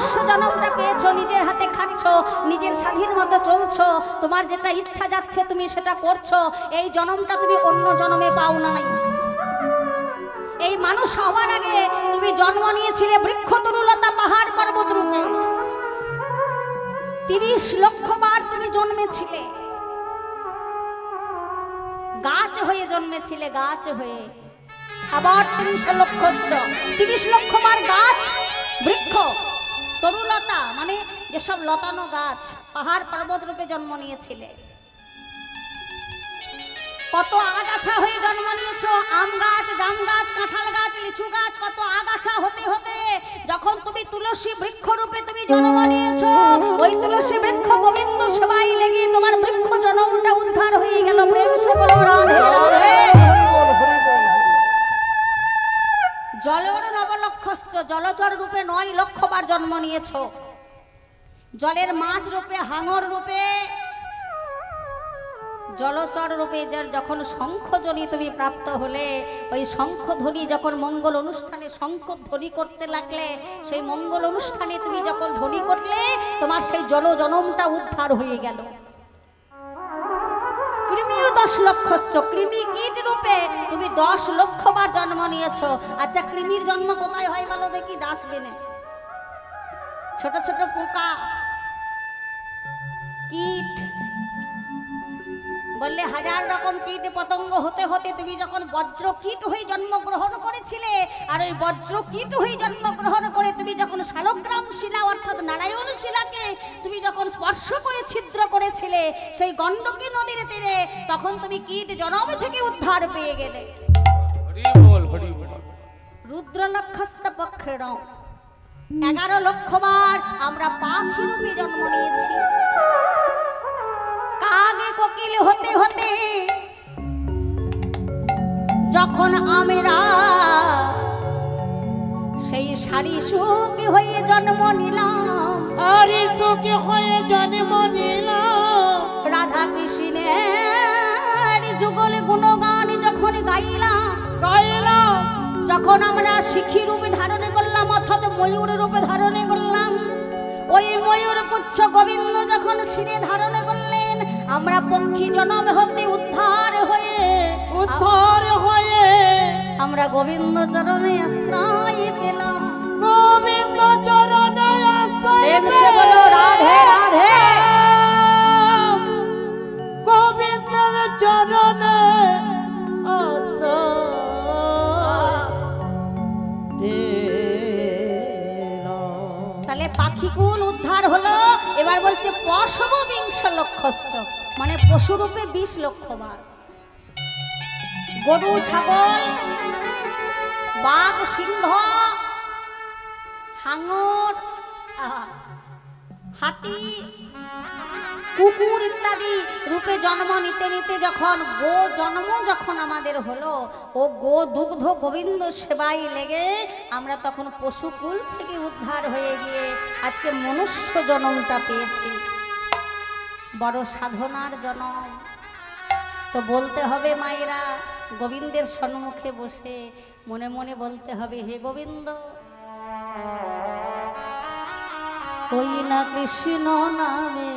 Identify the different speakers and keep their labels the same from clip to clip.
Speaker 1: মনুষ্য জন্মটা পেয়েছো, নিজের হাতে খাচ্ছ, নিজের স্বাধীন মতো চলছো, তোমার যেটা ইচ্ছা যাচ্ছে তুমি সেটা করছো। এই জন্মটা তুমি অন্য জন্মে পাও নাই। এই মানুষ হওয়ার আগে তুমি জন্ম নিয়েছিলে বৃক্ষ তরুলতা পাহাড় পর্বত রূপে। 30 লক্ষ বার তুমি জন্মেছিলে, গাছ হয়ে জন্মেছিলে, গাছ হয়ে। আবার 30 লক্ষ 30 লক্ষ বার গাছ, বৃক্ষ তরুলতা মানে যেসব লতানো গাছ, পাহাড় পর্বত রূপে জন্ম নিয়েছিলে। কত আগাছা হয়ে জন্ম নিয়েছো, আম গাছ, জাম গাছ, কাঁঠাল গাছ, লিচু গাছ, কত আগাছা হতে হতে যখন তুমি তুলসী বৃক্ষ রূপে তুমি জন্ম নিয়েছো, ওই তুলসী বৃক্ষ গোবিন্দ সেবাই লেগে তোমার বৃক্ষ জন্মটা উদ্ধার হয়ে গেল। প্রেম সে বলো রাধে রাধে। জলর নবলক্ষস্য, জলচর রূপে 9 লক্ষ বার জন্ম নিয়েছো। জলের মাছ রূপে, হাঙর রূপে, জলচর রূপে যখন শঙ্খধ্বনি তুমি প্রাপ্ত হলে, ওই শঙ্খধ্বনি যখন মঙ্গল অনুষ্ঠানে শঙ্খধ্বনি করতে লাগলে, সেই মঙ্গল অনুষ্ঠানে তুমি যখন ধ্বনি করলে, তোমার সেই জলজনমটা উদ্ধার হয়ে গেল। কৃমিও 10 লক্ষস্য, কৃমি কীট রূপে তুমি 10 লক্ষ বার জন্ম নিয়েছো। আচ্ছা, কৃমির জন্ম কোথায় হয় বলো দেখি? ডাস্টবিনে। ছোট ছোট পোকা, কীট, বললে 1000 রকম কীট পতঙ্গ হতে হতে তুমি যখন বজ্র কীট হয়ে জন্মগ্রহণ করেছিলে, আর ওই বজ্র কীট হয়ে জন্মগ্রহণ করে তুমি যখন শালগ্রাম শিলা অর্থাৎ নারায়ণ শিলাকে তুমি যখন স্পর্শ করে ছিদ্র করেছিলে সেই গণ্ডকী নদীর তীরে, তখন তুমি কীট জন্ম থেকে উদ্ধার পেয়ে গেলে। রুদ্র নক্ষস্ত পক্ষের 11 লক্ষ বার আমরা পাখি রূপে জন্ম নিয়েছি। কাগে কোকিল হতে হতে যখন আমরা সেই সারিসুখী হয়ে জন্ম নিলাম,
Speaker 2: সারিসুখী হয়ে জন্ম নিলাম,
Speaker 1: রাধা কৃষ্ণের যুগল গুণগান যখন গাইলাম, যখন আমরা শিখি রূপে ধারণ করলাম অর্থাৎ ময়ূর রূপে ধারণ করলাম, ওই ময়ূর পুচ্ছ গোবিন্দ যখন শিরে ধারণ করলেন, আমরা পক্ষী জনম হতে উদ্ধার হয়ে আমরা গোবিন্দ চরণে আশ্রয় পেলাম।
Speaker 2: গোবিন্দ চরণে আশ্রয়
Speaker 1: বলো রাধে রাধে।
Speaker 2: গোবিন্দর চরণে আশ্রয়।
Speaker 1: তাহলে পাখিকুল উদ্ধার হলো। এবার বলছে পশব 20 লক্ষস্য, মানে পশুরূপে 20 লক্ষ বার। গরু, ছাগল, বাঘ, সিংহ, হাঙর, হাতি, কুকুর ইত্যাদি রূপে জন্ম নিতে নিতে যখন গো জন্ম যখন আমাদের হলো, ও গো দুগ্ধ গোবিন্দ সেবাই লেগে আমরা তখন পশুকুল থেকে উদ্ধার হয়ে গিয়ে আজকে মনুষ্য জন্মটা পেয়েছি। বড় সাধনার জন্ম। তো বলতে হবে মায়েরা, গোবিন্দের সম্মুখে বসে মনে মনে বলতে হবে, হে গোবিন্দ, ওই না কৃষ্ণ নামে।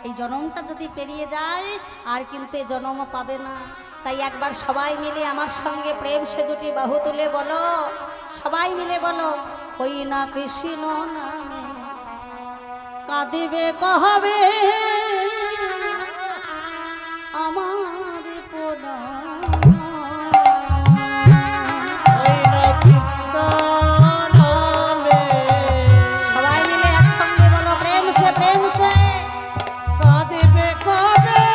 Speaker 1: এই জন্মটা যদি পেরিয়ে যায় আর কিন্তু এই জন্ম পাবে না। তাই একবার সবাই মিলে আমার সঙ্গে প্রেম সে দুটি বাহু তুলে বলো, সবাই মিলে বলো, ওই না কৃষ্ণ নামে কাঁদিবে কহবে আমার পোনা। সবাই মিলে একসঙ্গে বলো, প্রেম সে
Speaker 2: কাঁদিবে কবে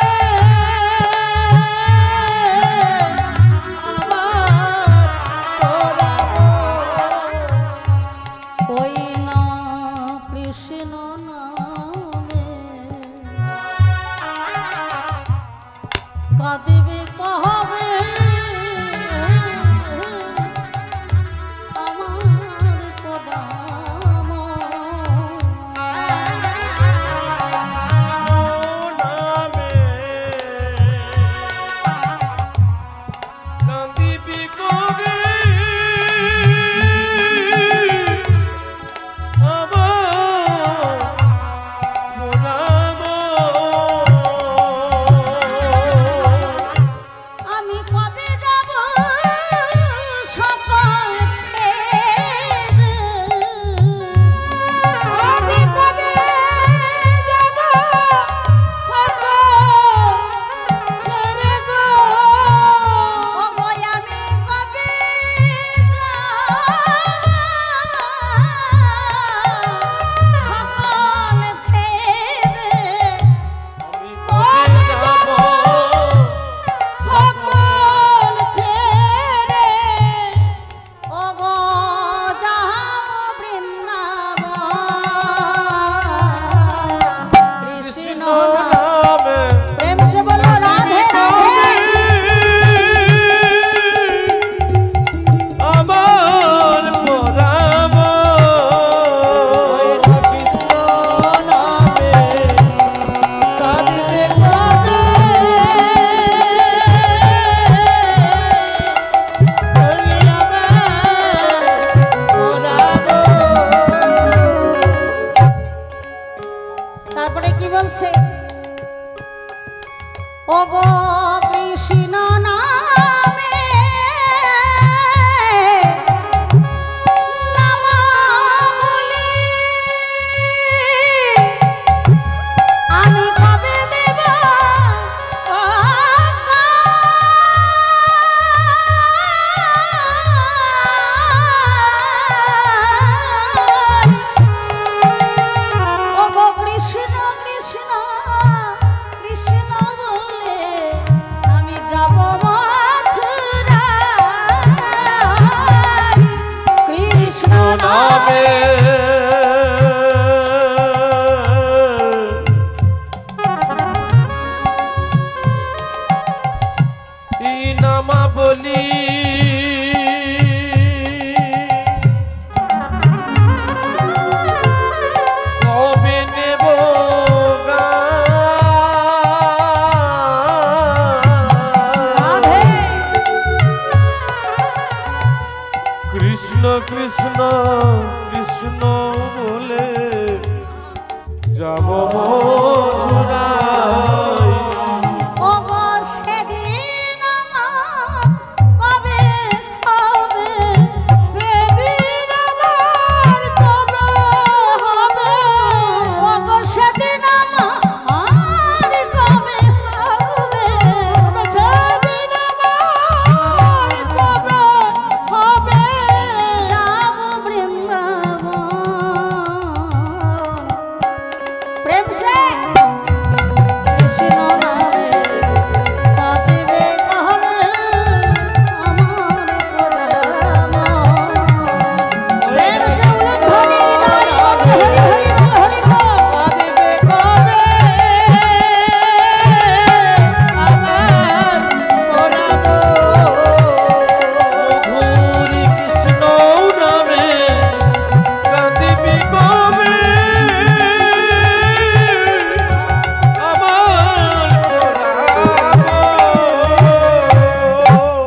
Speaker 2: আমার পোড়াবো।
Speaker 1: ওই না কৃষ্ণ নামে ওগো কৃষ্ণ নামে নামাবলী আমি কবে দেব ওগো কৃষ্ণ কৃষ্ণ কৃষ্ণ বলে আমি যাব মথুরায় কৃষ্ণ নামে
Speaker 3: নামাবলী কবে নেব
Speaker 1: রাধে
Speaker 3: কৃষ্ণ কৃষ্ণ কৃষ্ণ বলে যাব মথুরায়
Speaker 1: ওগো সেদিন আমার কবে হবে
Speaker 2: সেদিন আমার কবে হবে
Speaker 1: ওগো সেদিন আমার কবে হবে
Speaker 2: সেদিন আমার কবে হবে
Speaker 1: যাব বৃন্দাবন প্রেম সে কৃষ্ণ নামে কাঁদিবে কবে আমার প্রণাম প্রেম সে উলুধ্বনি হরি হরি হরি হরি বল
Speaker 2: কাঁদিবে কবে আমার পরাব
Speaker 3: ঘুরি কৃষ্ণ নামে কাঁদিবি কবে আমার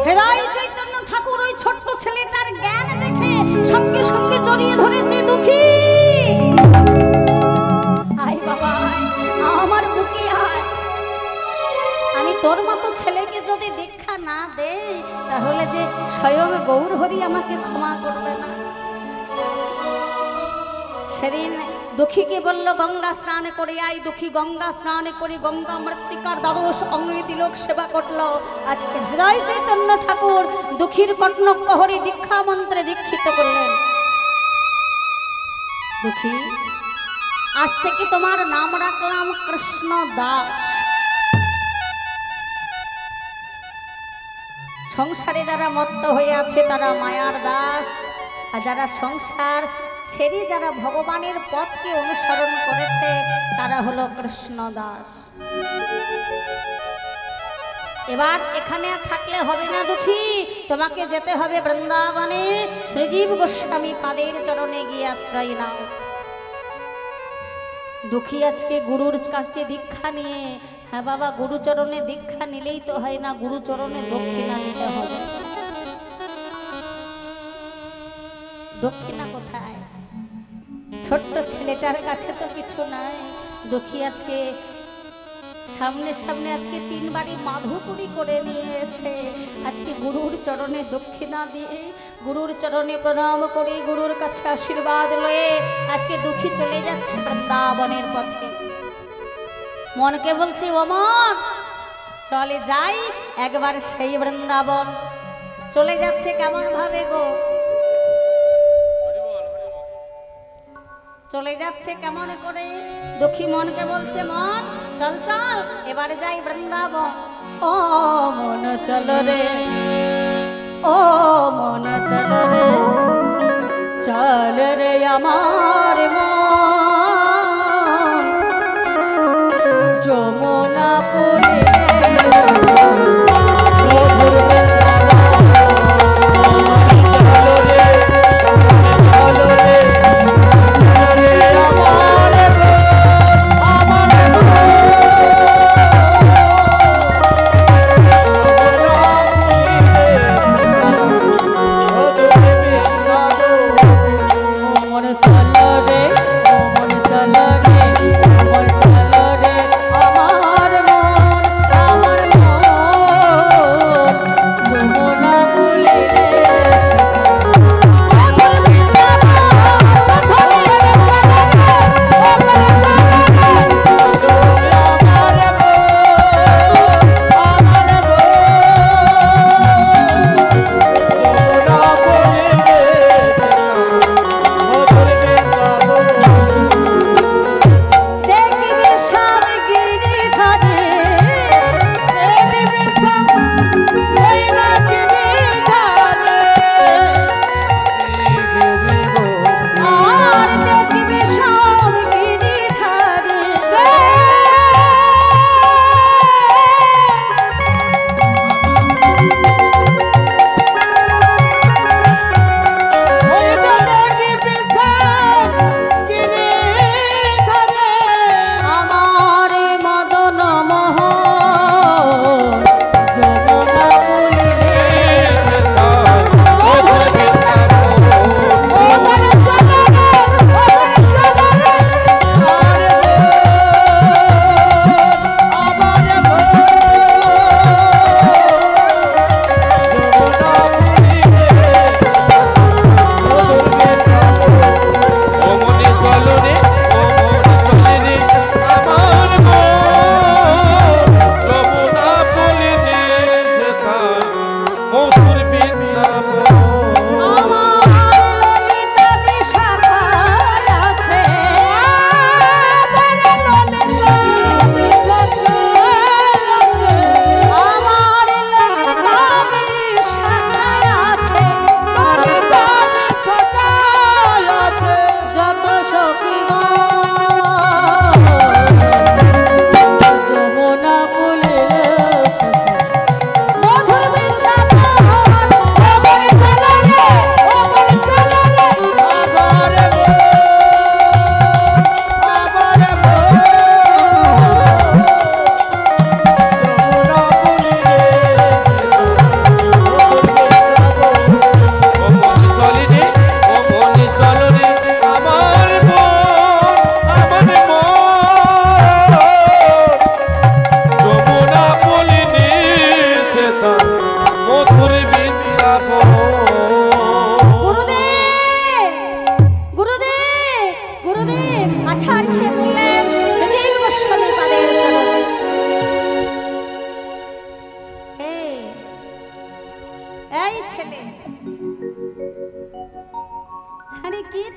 Speaker 1: হৃদয় চৈতন্য ঠাকুর ওই ছোট্ট ছেলেটার জ্ঞান দেখে সঙ্গে সঙ্গে জড়িয়ে ধরেছে দুঃখী আয় বাবা আয়, আমার বুকে আয় আমি তোর মতো ছেলেকে যদি দীক্ষা না দেই তাহলে যে স্বয়ং গৌর হরি আমাকে ক্ষমা করবে না সেদিন দুঃখীকে বলল গঙ্গা স্নান করে আই দুঃখী গঙ্গা স্নান করে গঙ্গা মৃত্তিকার দ্বাদশ অঙ্গে তিলক সেবা করলো আজকে হৃদয় চৈতন্য ঠাকুর দুঃখীর কটনক প্রহরী দীক্ষা মন্ত্রে দীক্ষিত করলেন দুঃখী আজ থেকে তোমার নাম রাখলাম কৃষ্ণ দাস সংসারে যারা মত্ত হয়ে আছে তারা মায়ার দাস আর যারা সংসার ছেড়ে যারা ভগবানের পথকে অনুসরণ করেছে তারা হলো কৃষ্ণ দাস এবার এখানে আর থাকলে হবে না দুঃখী তোমাকে যেতে হবে বৃন্দাবনে শ্রীজীব গোস্বামী পাদের চরণে গিয়ে আশ্রয় নাও দুঃখী আজকে গুরুর কাছে দীক্ষা নিয়ে হ্যাঁ বাবা গুরুচরণে দীক্ষা নিলেই তো হয় না গুরুচরণে দক্ষিণা দিতে হবে দক্ষিণা কোথায় ছোট্ট ছেলেটার কাছে তো কিছু নাই দুঃখী আজকে সামনে সামনে আজকে 3 বাড়ি মাধুপুরি করে নিয়ে এসে আজকে গুরুর চরণে দক্ষিণা দিয়ে গুরুর চরণে প্রণাম করে গুরুর কাছে আশীর্বাদ লয়ে আজকে দুঃখী চলে যাচ্ছে বৃন্দাবনের পথে মনকে বলছি ও মন চলে যাই একবার সেই বৃন্দাবন চলে যাচ্ছে কেমন ভাবে গো চলে যাচ্ছে কেমন করে দুঃখী মনকে বলছে মন চল চল এবারে যাই বৃন্দাবন ও মন চল রে ও মন চল রে চল রে আমার মন যমুনা পুরে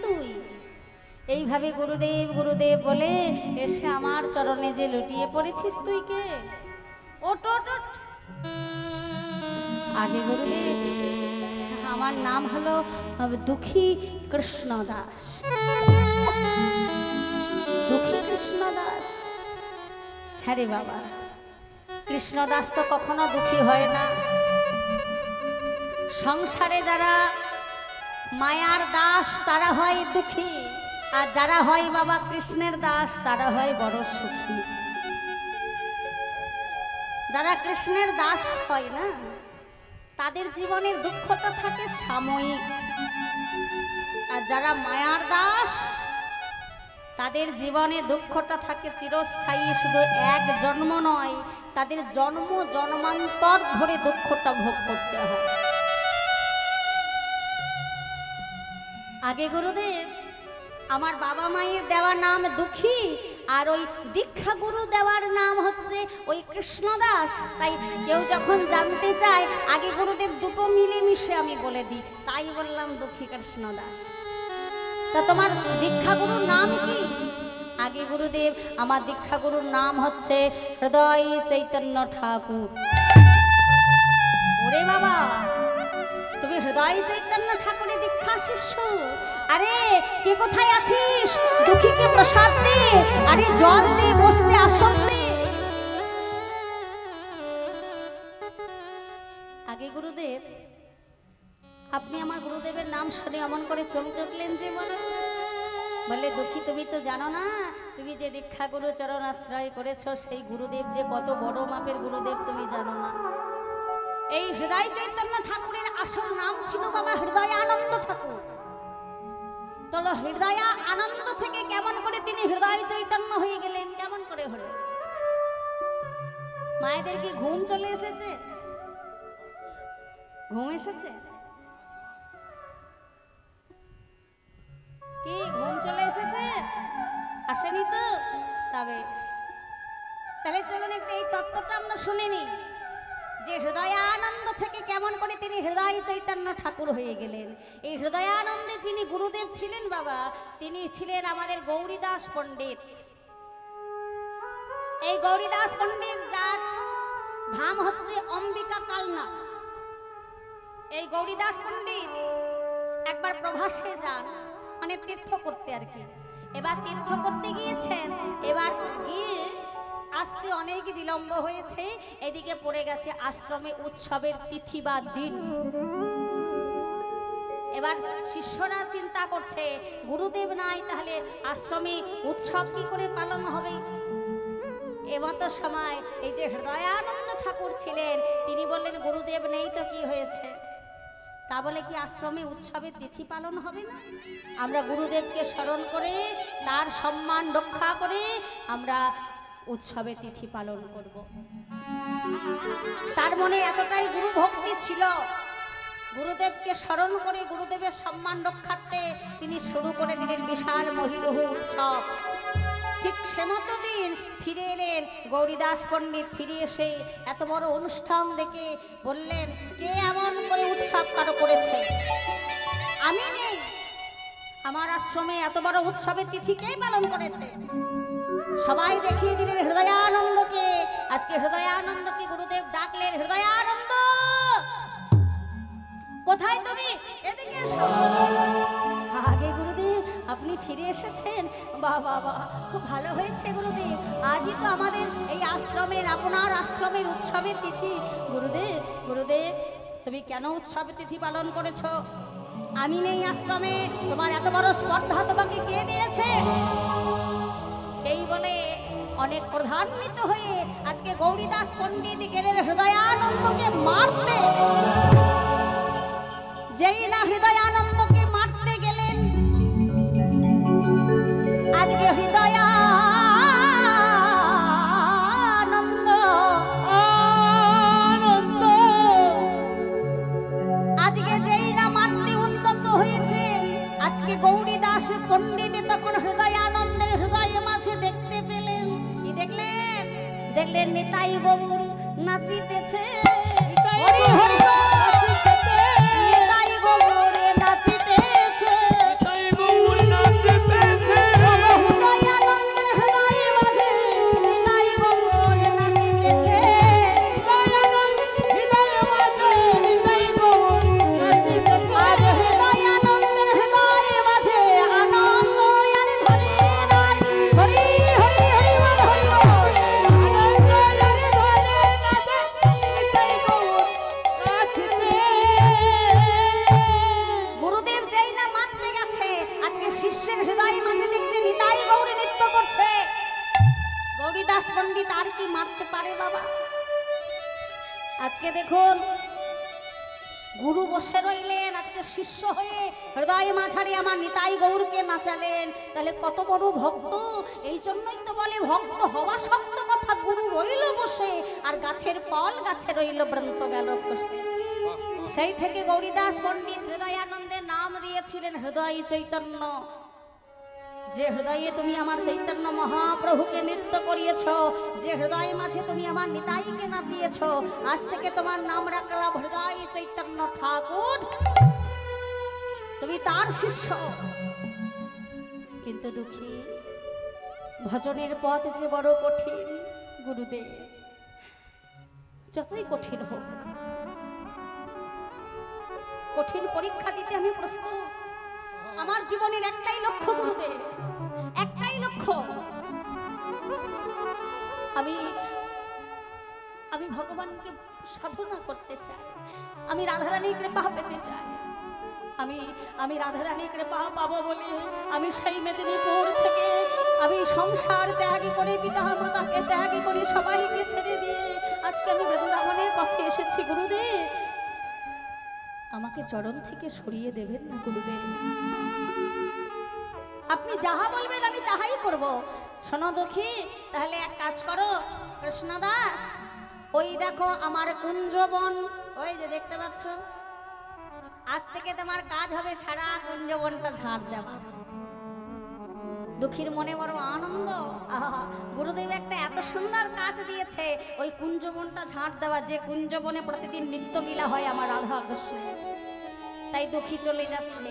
Speaker 1: তুই? এইভাবে গুরুদেব গুরুদেব বলে এসে আমার চরণে যে লুটিয়ে পড়েছিস, তুই কে? ওট ওট ওট। আগে গুরুদেব, আমার নাম হলো দুঃখী কৃষ্ণ দাস। দুঃখী কৃষ্ণ দাস? হ্যাঁ রে বাবা, কৃষ্ণ দাস তো কখনো দুঃখী হয় না। সংসারে যারা মায়ার দাস তারা হয় দুঃখী, আর যারা হয় বাবা কৃষ্ণের দাস তারা হয় বড় সুখী। যারা কৃষ্ণের দাস হয় না, তাদের জীবনের দুঃখটা থাকে সাময়িক, আর যারা মায়ার দাস তাদের জীবনে দুঃখটা থাকে চিরস্থায়ী। শুধু এক জন্ম নয়, তাদের জন্ম জন্মান্তর ধরে দুঃখটা ভোগ করতে হয়। আগে গুরুদেব, আমার বাবা মায়ের দেওয়া নাম দুঃখী, আর ওই দীক্ষা গুরু দেওয়ার নাম হচ্ছে ওই কৃষ্ণদাস। তাই কেউ যখন জানতে চায়, আগে গুরুদেব দুটো মিলেমিশে আমি বলে দিই, তাই বললাম দুঃখী কৃষ্ণদাস। তা তোমার দীক্ষা গুরুর নাম কি? আগে গুরুদেব, আমার দীক্ষা গুরুর নাম হচ্ছে হৃদয় চৈতন্য ঠাকুর। ওরে বাবা, তুমি হৃদয় চৈতন্য ঠাকুরের দীক্ষা শিষ্য? আরে কে কোথায় আছিস? দুঃখীকে প্রসাদ দে, আরে জল দে, বসতে আসন দে। আগে গুরুদেব, আপনি আমার গুরুদেবের নাম শুনে অমন করে চমকে উঠলেন যে? বলে দুঃখী, তুমি তো জানো না, তুমি যে দীক্ষা গুরু চরণ আশ্রয় করেছ, সেই গুরুদেব যে কত বড় মাপের গুরুদেব তুমি জানো না। এই হৃদয় চৈতন্য ঠাকুরের আসল নাম ছিল বাবা হৃদয়ানন্দ ঠাকুর। তাহলে হৃদয়া আনন্দ থেকে কেমন করে তিনি হৃদয় চৈতন্য হয়ে গেলেন? কেমন করে হলো? মায়েদের কি ঘুম চলে এসেছে? ঘুম এসেছে কি? ঘুম চলে এসেছে? আসেনি তো? তবে তাহলে চলুন একটু এই তত্ত্বটা আমরা শুনে নিই, যে হৃদয়ানন্দ থেকে কেমন করে তিনি হৃদয় চৈতন্য ঠাকুর হয়ে গেলেন। এই হৃদয়ানন্দে যিনি গুরুদেব ছিলেন বাবা, তিনি ছিলেন আমাদের গৌরীদাস পণ্ডিত। এই গৌরীদাস পণ্ডিত, যার ধাম হচ্ছে অম্বিকা কালনা। এই গৌরীদাস পণ্ডিত একবার প্রভাসে যান, মানে তীর্থ করতে আর কি। এবার তীর্থ করতে গিয়েছেন, এবার গিয়ে আসতে অনেক বিলম্ব হয়েছে, এদিকে পড়ে গেছে আশ্রমে উৎসবের তিথি বা দিন। এবার শিষ্যরা চিন্তা করছে, গুরুদেব নাই, তাহলে আশ্রমে উৎসব কি করে পালন হবে? এমতো সময় এই যে হৃদয়ানন্দ ঠাকুর ছিলেন, তিনি বললেন, গুরুদেব নেই তো কি হয়েছে? তা বলে কি আশ্রমে উৎসবের তিথি পালন হবে না? আমরা গুরুদেবকে স্মরণ করে, তার সম্মান রক্ষা করে আমরা উৎসবে তিথি পালন করব। তার মনে এতটাই গুরু ভক্তি ছিল, গুরুদেবকে স্মরণ করে গুরুদেবের সম্মান রক্ষার্থে তিনি শুরু করে দিলেন বিশাল মহিরুহ উৎসব। ঠিক সেমতো দিন ফিরে এলেন গৌরীদাস পণ্ডিত। ফিরে এসে এত বড় অনুষ্ঠান দেখে বললেন, কে এমন করে উৎসব কারো করেছে? আমি নেই, আমার আশ্রমে এত বড় উৎসবের তিথি কে পালন করেছে? সবাই দেখিয়ে দিলেন হৃদয়ানন্দকে। আজকে হৃদয়ানন্দকে গুরুদেব ডাকলেন, হৃদয়ানন্দ কোথায় তুমি? এদিকে এসো। আগে গুরুদেব, আপনি ফিরে এসেছেন? বাহ বাহ বাহ, খুব ভালো হয়েছে গুরুদেব। আজই তো আমাদের এই আশ্রমের, আপনার আশ্রমের উৎসবের তিথি। গুরুদেব, গুরুদেব, তুমি কেন উৎসবের তিথি পালন করেছো? আমি নেই আশ্রমে, তোমার এত বড় স্পর্ধা তোমাকে কে দিয়েছে? এই বলে অনেক প্রধান্বিত হয়ে আজকে গৌরীদাস পণ্ডিত গেলেন হৃদয়ানন্দকে মারতে। যেই না হৃদয়ানন্দকে মারতে গেলেন, আজকে হৃদয়ানন্দ আজকে যেই না মারতে উদ্যত হয়েছে, আজকে গৌরীদাস পণ্ডিত তখন হৃদয়ানন্দের হৃদয়ে মাঝে দেখতে পেলেন। কি দেখলেন? দেখলেন নিতাই গৌর নাচিতেছে। হরি হরি নিতাই গৌরে নাচিতেছে। হৃদয় মাঝে দেখছে নিতাই গৌরী নৃত্য করছে। গৌরীদাস পণ্ডিত আর কি মারতে পারে বাবা? আজকে দেখুন গুরু বসে রইলেন, আজকে শিষ্য হয়ে হৃদয় মাঝারে আমার নিতাই গৌরকে নাচালেন, তাহলে কত বড় ভক্ত। এই জন্যই তো বলে ভক্ত হওয়া শক্ত কথা, গুরু রইল বসে আর গাছের ফল গাছে রইল ব্রন্ত গেল বসে। সেই থেকে গৌরীদাস পণ্ডিত হৃদয়ানন্দের নাম দিয়েছিলেন হৃদয় চৈতন্য। যে হৃদয়ে তুমি আমার চৈতন্য মহাপ্রভুকে নৃত্য করিয়েছ, যে হৃদয় মাঝে তুমি আমার নিতাইকে নাচিয়েছ, আজ থেকে তোমার নাম রাখলাম হৃদয় চৈতন্য ঠাকুর। তুমি তার শিষ্য। কিন্তু দুঃখী, ভজনের পথ যে বড় কঠিন গুরুদেব। যতই কঠিন হোক, কঠিন পরীক্ষা দিতে আমি প্রস্তুত। আমার জীবনের একটাই লক্ষ্য গুরুদেব, একটাই লক্ষ্য। আমি ভগবানকে সাধনা করতে চাই, আমি রাধারানীর কৃপা পেতে চাই। আমি রাধারানীর কৃপা পাবো বলে আমি সেই মেদিনীপুর থেকে আমি সংসার ত্যাগী করে, পিতা মাতাকে ত্যাগী করে, সবাইকে ছেড়ে দিয়ে আজকে আমি বৃন্দাবনের পথে এসেছি গুরুদেব। আমাকে চরণ থেকে সরিয়ে দেবেন না গুরুদেব। আপনি যাহা বলবেন আমি তাহাই করব। শোনো দুঃখী, তাহলে এক কাজ করো কৃষ্ণদাস, ওই দেখো আমার কুঞ্জবন, ওই যে দেখতে পাচ্ছ, আজ থেকে তোমার কাজ হবে সারা কুঞ্জবনটা ঝাড় দেওয়া। দুঃখীর মনে বড় আনন্দ, আহা গুরুদেব একটা এত সুন্দর কাজ দিয়েছে, ওই কুঞ্জবনটা ঝাড় দেওয়া, যে কুঞ্জবনে প্রতিদিন নিত্য লীলা হয় আমার রাধা কৃষ্ণ। তাই দুঃখী চলে যাচ্ছে,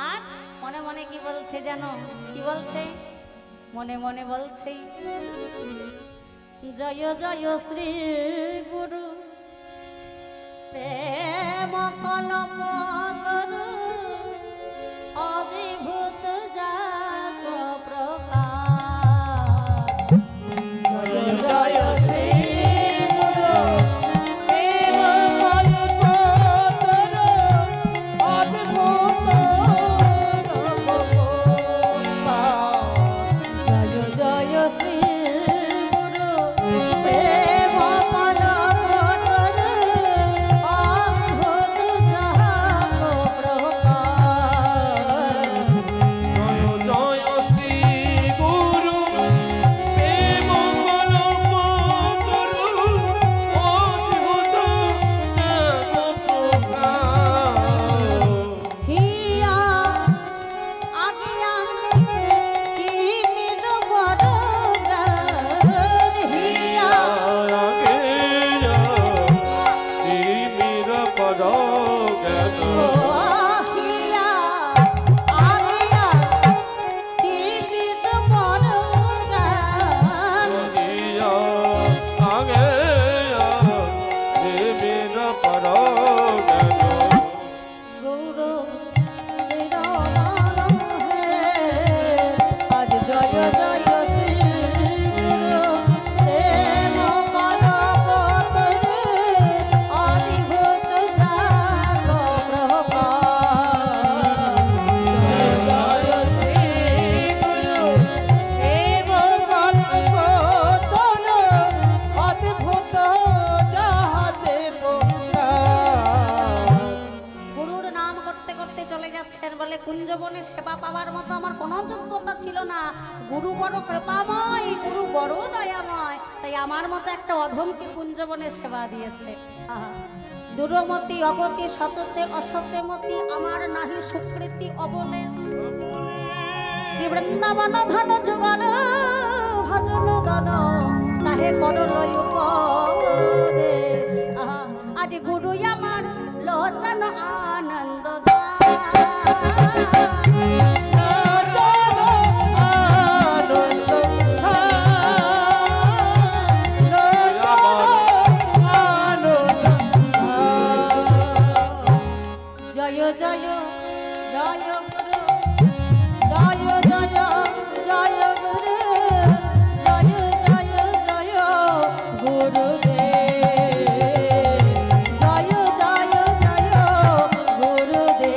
Speaker 1: আর মনে মনে কি বলছে জানো? কি বলছে? মনে মনে বলছে জয় জয় শ্রী গুরু প্রেম কলম করু অদ্ভুত জাগ প্রকাশ।
Speaker 2: জয় জয় শ্রী গুরু প্রেম কল্প তরু অদ্ভুত
Speaker 1: জয় জয় শ্রী গুরু প্রেম কলম করু অদ্ভুত জাগ প্রকাশ।
Speaker 3: জয় জয় শ্রী গুরু প্রেম কলম তরু অদ্ভুত জাগ প্রকাশ।
Speaker 1: হিয়া আগিয়া তিমির বরগান, হিয়া ও হিয়া আগিয়া তিমির বরগান। গুরু নিরমণ হে, আজ জয় জয় শ্রী গুরু প্রেম কলম তরু অদ্ভুত জাগ প্রকাশ।
Speaker 2: জয় জয় শ্রী গুরু প্রেম কল্প তরু অদ্ভুত জাহাতে প্রকাশ।
Speaker 1: গুরুর নাম করতে করতে চলে যাচ্ছেন, বলে কুঞ্জবনে সেবা পাওয়ার মতো আমার কোনো যোগ্যতা ছিল না। গুরু বড় কৃপাময়, গুরু বড় দয়াময়, তাই আমার মতো একটা অধমকে কুঞ্জবনে সেবা দিয়েছে। আহা, দুরমতি অগতি সততে অসত্যমতি আমার নাহি সুকৃতি অবলে। শ্রী বৃন্দাবন ধন যুগল ভজন গণ তাহে করল উপদেশ। আহা, আজ গুরু আমার লোচন আনন্দ জয় জয় জয় গুরু জয় জয় জয় গুরু জয় জয় জয় গুরুদেব জয় জয় জয় গুরুদেব।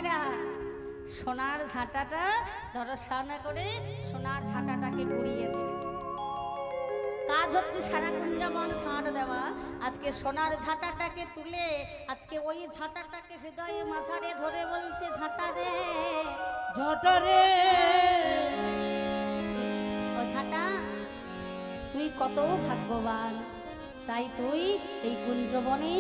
Speaker 1: মায়েরা সোনার ঝাঁটাটা দর্শন করে সোনার ঝাঁটাটাকে কুড়িয়েছে। কাজ হচ্ছে সারা কুঞ্জবন ঝাঁট দেওয়া। আজকে সোনার ঝাঁটাটাকে তুলে আজকে ওই ঝাঁটাটাকে হৃদয়ে মাঝারে ধরে বলছে, ঝাঁটা রে
Speaker 2: ঝটরে
Speaker 1: ও ঝাঁটা, তুই কত ভাগ্যবান, তাই তুই এই কুঞ্জবনে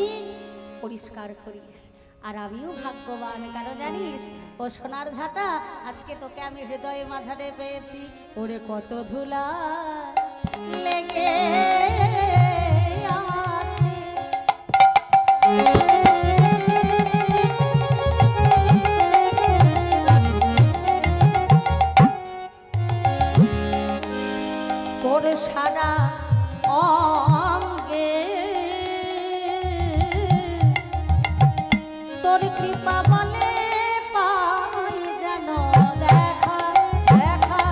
Speaker 1: পরিষ্কার করিস। আর আমিও ভাগ্যবান, কারণ জানিস ও সোনার ঝাঁটা আজকে তোকে আমি হৃদয়ে মাঝারে পেয়েছি। ওরে কত ধুলা লেগে আছে, তোর সারা অঙ্গে তোর কৃপা বলে পাই যেন দেখা দেখা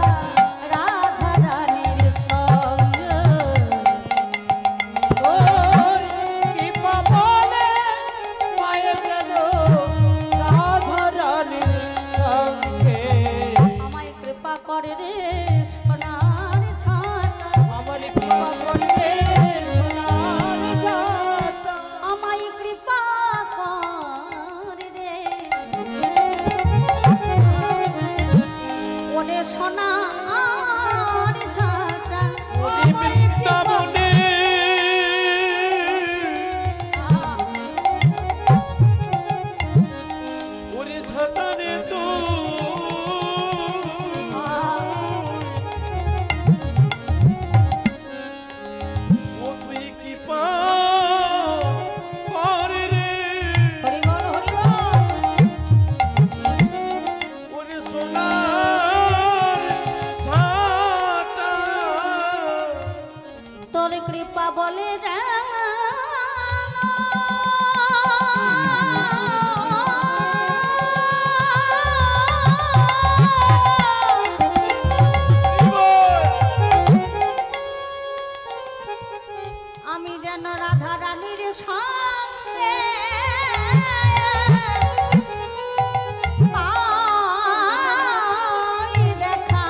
Speaker 1: রাধা রানীর সঙ্গে।
Speaker 2: তোর কৃপা বলে মায়ের যেন রাধা রানীর সঙ্গে।
Speaker 1: আমায় কৃপা করে রে সোনার ঝাঁটা,
Speaker 2: আমার কৃপা করবে সোনার ঝাঁটা।
Speaker 1: আমায় কৃপা করে রে ওরে সোনার ঝাঁটা।
Speaker 3: ওরে বৃন্দাবনে ওরে ঝাঁটারে তো ও তুই কি পা করে রে
Speaker 1: হরি বল হরি বল।
Speaker 3: ওরে সোনার ঝাঁটা
Speaker 1: তোর কৃপা বলে আমি যেন রাধা রানীর সঙ্গে পাই দেখা।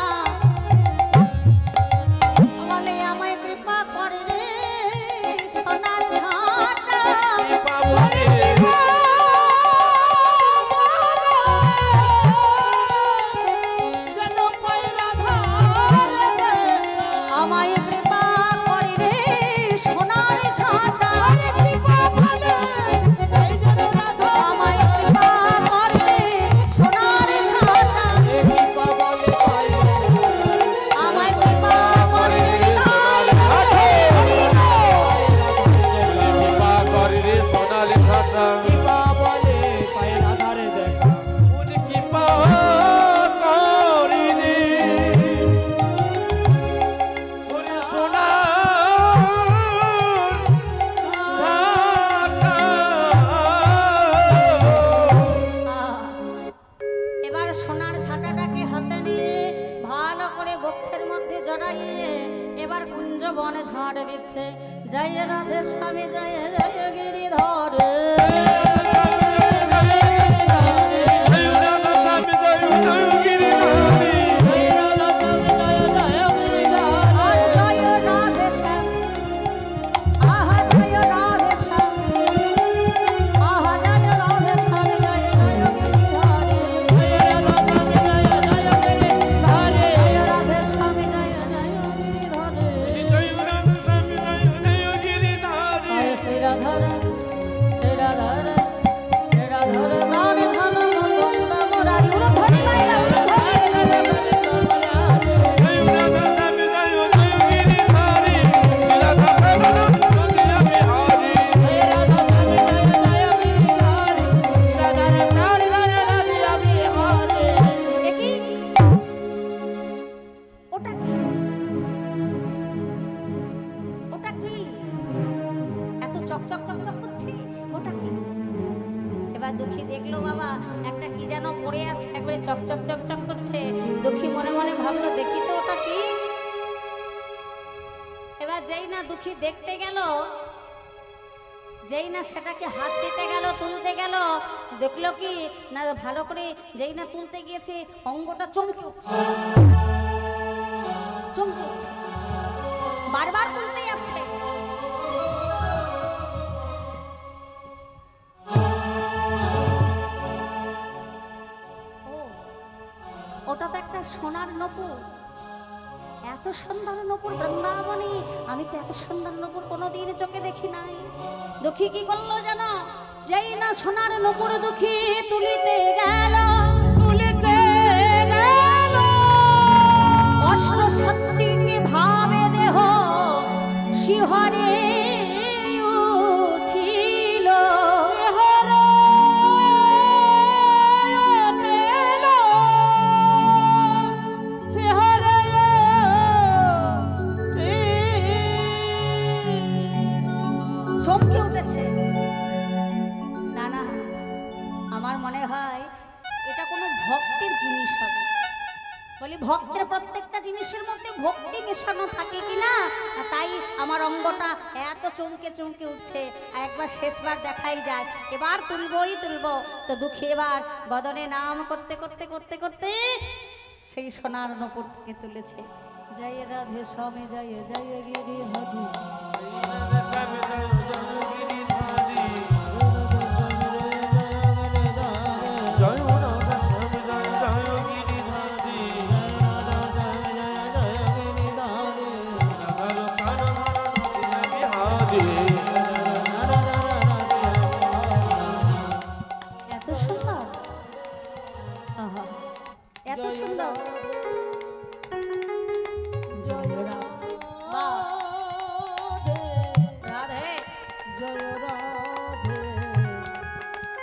Speaker 1: বলে আমায় কৃপা করে রে সোনার ঝাঁটা।
Speaker 3: বাবরে
Speaker 2: যেন পাই রাধার দেখা।
Speaker 1: আমায় কৃপা করে রে সোনার ঝাঁটা।
Speaker 2: কৃপা বলে এই যেন রাধা।
Speaker 1: আমায় কৃপা করে রে সোনার ঝাঁটা।
Speaker 2: কৃপা বলে পাই
Speaker 1: আমায় কৃপা করে রে হৃদয় হরি
Speaker 3: কৃপা করে রে সোনালি ঝাঁটা
Speaker 2: কৃপা বলে পাই রাধার দেখা।
Speaker 3: ওরে কৃপা করে রে ওরে সোনার ঝাঁটা
Speaker 1: এবার সোনার ঝাঁটাটাকে হাতে নিয়ে ভালো করে বক্ষের মধ্যে জড়াইয়ে এবার কুঞ্জবনে ঝাড় দিচ্ছে। জয় রাধে স্বামী জয় জয় গিরিধর।
Speaker 3: জয় রাধা স্বামী জয় জয় গিরিধারী
Speaker 2: জয় রাধা স্বামী জয় জয় গিরিধারী।
Speaker 1: জয় রাধে শ্যাম, আহা জয় রাধে শ্যাম, আহা জয় রাধে শ্যাম জয় জয় গিরিধরে।
Speaker 2: জয় রাধা স্বামী জয় জয় গিরিধারী।
Speaker 1: জয় রাধে স্বামী জয় জয় গিরিধরে।
Speaker 3: জয় রাধা স্বামী জয় জয় গিরিধারী
Speaker 1: জয় শ্রী রাধা শ্রী রাধা শ্রী রাধা রাধে ধন মুকুন্দ মুরারি উরধরি মাইলা উরধরি।
Speaker 3: জয় রাধা স্বামী জয় জয় গিরিধারী রাধা প্রেম নদিয়া বিহারী
Speaker 2: জয় রাধা স্বামী জয় জয় গিরিধারী। রাধার প্রাণ ধন নদিয়া বিহারী।
Speaker 1: একি ওটা কি, ওটা কি এত চকচক চকচক করছে, ওটা কি? এবার দুঃখী দেখলো বাবা একটা কি যেন পড়ে আছে, একবারে চকচক চকচক করছে। দুঃখী মনে মনে ভাবলো দেখি তো ওটা কি। এবার যেই না দুঃখী দেখতে গেল, যেই না সেটাকে হাত দিতে গেল, তুলতে গেল, দেখলো কি না ভালো করে যেই না তুলতে গিয়েছে অঙ্গটা চমকে উঠছে, চমকে উঠছে, বারবার তুলতে যাচ্ছে। ওটা তো একটা সোনার নপুর, এত সুন্দর নপুর বৃন্দাবনে আমি তো এত সুন্দর নপুর কোনোদিন চোখে দেখি নাই। দুঃখী কি করলো জানো? যেই না সোনার নপুর দুঃখী তুলিতে গেল,
Speaker 2: তুলিতে গেল
Speaker 1: অষ্ট শক্তিকে ভাবে দেহ শিহরে উঠিল, চমকে উঠেছে। না না, আমার মনে হয় এটা কোনো ভক্তির জিনিস হবে। বলি ভক্তের প্রত্যেকটা জিনিসের মধ্যে ভক্তি মেশানো থাকে কিনা, তাই আমার অঙ্গটা এত চমকে চমকে উঠছে। একবার শেষবার দেখাই যায়, এবার তুলবই তুলবো। তো দুঃখী এবার বদনে নাম করতে করতে করতে করতে সেই সোনার নপুরকে তুলেছে। জয় রাধে স্বামী জয় জয় গিরি হরি, এত সুন্দর, আহা, এত সুন্দর। জয় রাধে, বাহ, রাধে
Speaker 2: জয় রাধে,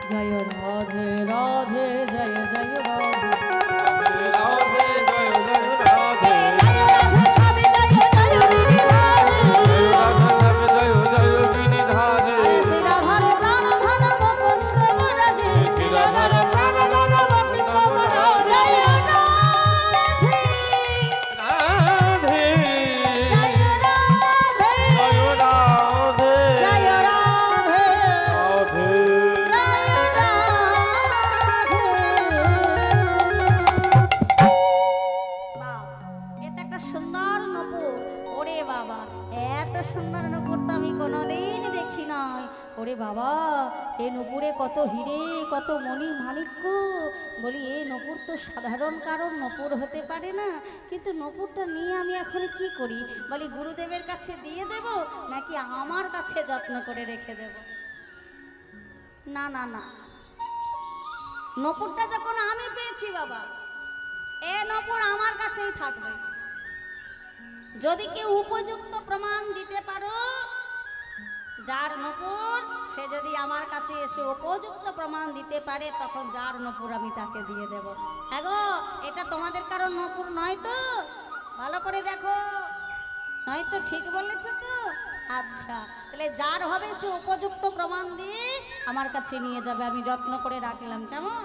Speaker 1: জয় রাধে রাধে জয় জয় রাধে,
Speaker 3: রাধে জয় জয় রাধে,
Speaker 1: জয় রাধে স্বামী জয় জয় গিরিধারে,
Speaker 3: রাধা স্বামী জয় জয় গিরিধারে,
Speaker 1: শ্রী রাধার প্রাণ ধন মুকুন্দ মুরারি,
Speaker 3: শ্রী রাধার প্রাণ ধন মুকুন্দ মুরারি,
Speaker 1: জয় রাধে
Speaker 3: রাধে
Speaker 1: জয় রাধে,
Speaker 3: জয় রাধে,
Speaker 1: জয় রাধে
Speaker 3: রাধে
Speaker 1: জয় রাধে। বাহ, এটা একটা সুন্দর নপুর। ওরে বাবা, এত সুন্দর নপুর তো আমি কোনোদিন দেখি নাই। ওরে বাবা, এই নপুরে কত হিরে, কত মণি মাণিক্য। বলি এই নপুর তো সাধারণ কারণ নপুর হতে পারে না, কিন্তু নপুরটা নিয়ে আমি এখন কি করি? বলি গুরুদেবের কাছে দিয়ে দেব নাকি আমার কাছে যত্ন করে রেখে দেব? না না না, নপুরটা যখন আমি পেয়েছি বাবা, এ নপুর আমার কাছেই থাকবে। যদি কেউ উপযুক্ত প্রমাণ দিতে পারো, যার নপুর সে যদি আমার কাছে এসে উপযুক্ত প্রমাণ দিতে পারে, তখন যার নপুর আমি তাকে দিয়ে দেব। হ্যাঁ গো, এটা তোমাদের কারণ নপুর নয় তো? ভালো করে দেখো, নয় তো? ঠিক বলেছ তো? আচ্ছা, তাহলে যার হবে সে উপযুক্ত প্রমাণ দিয়ে আমার কাছে নিয়ে যাবে, আমি যত্ন করে রাখলাম। কেমন?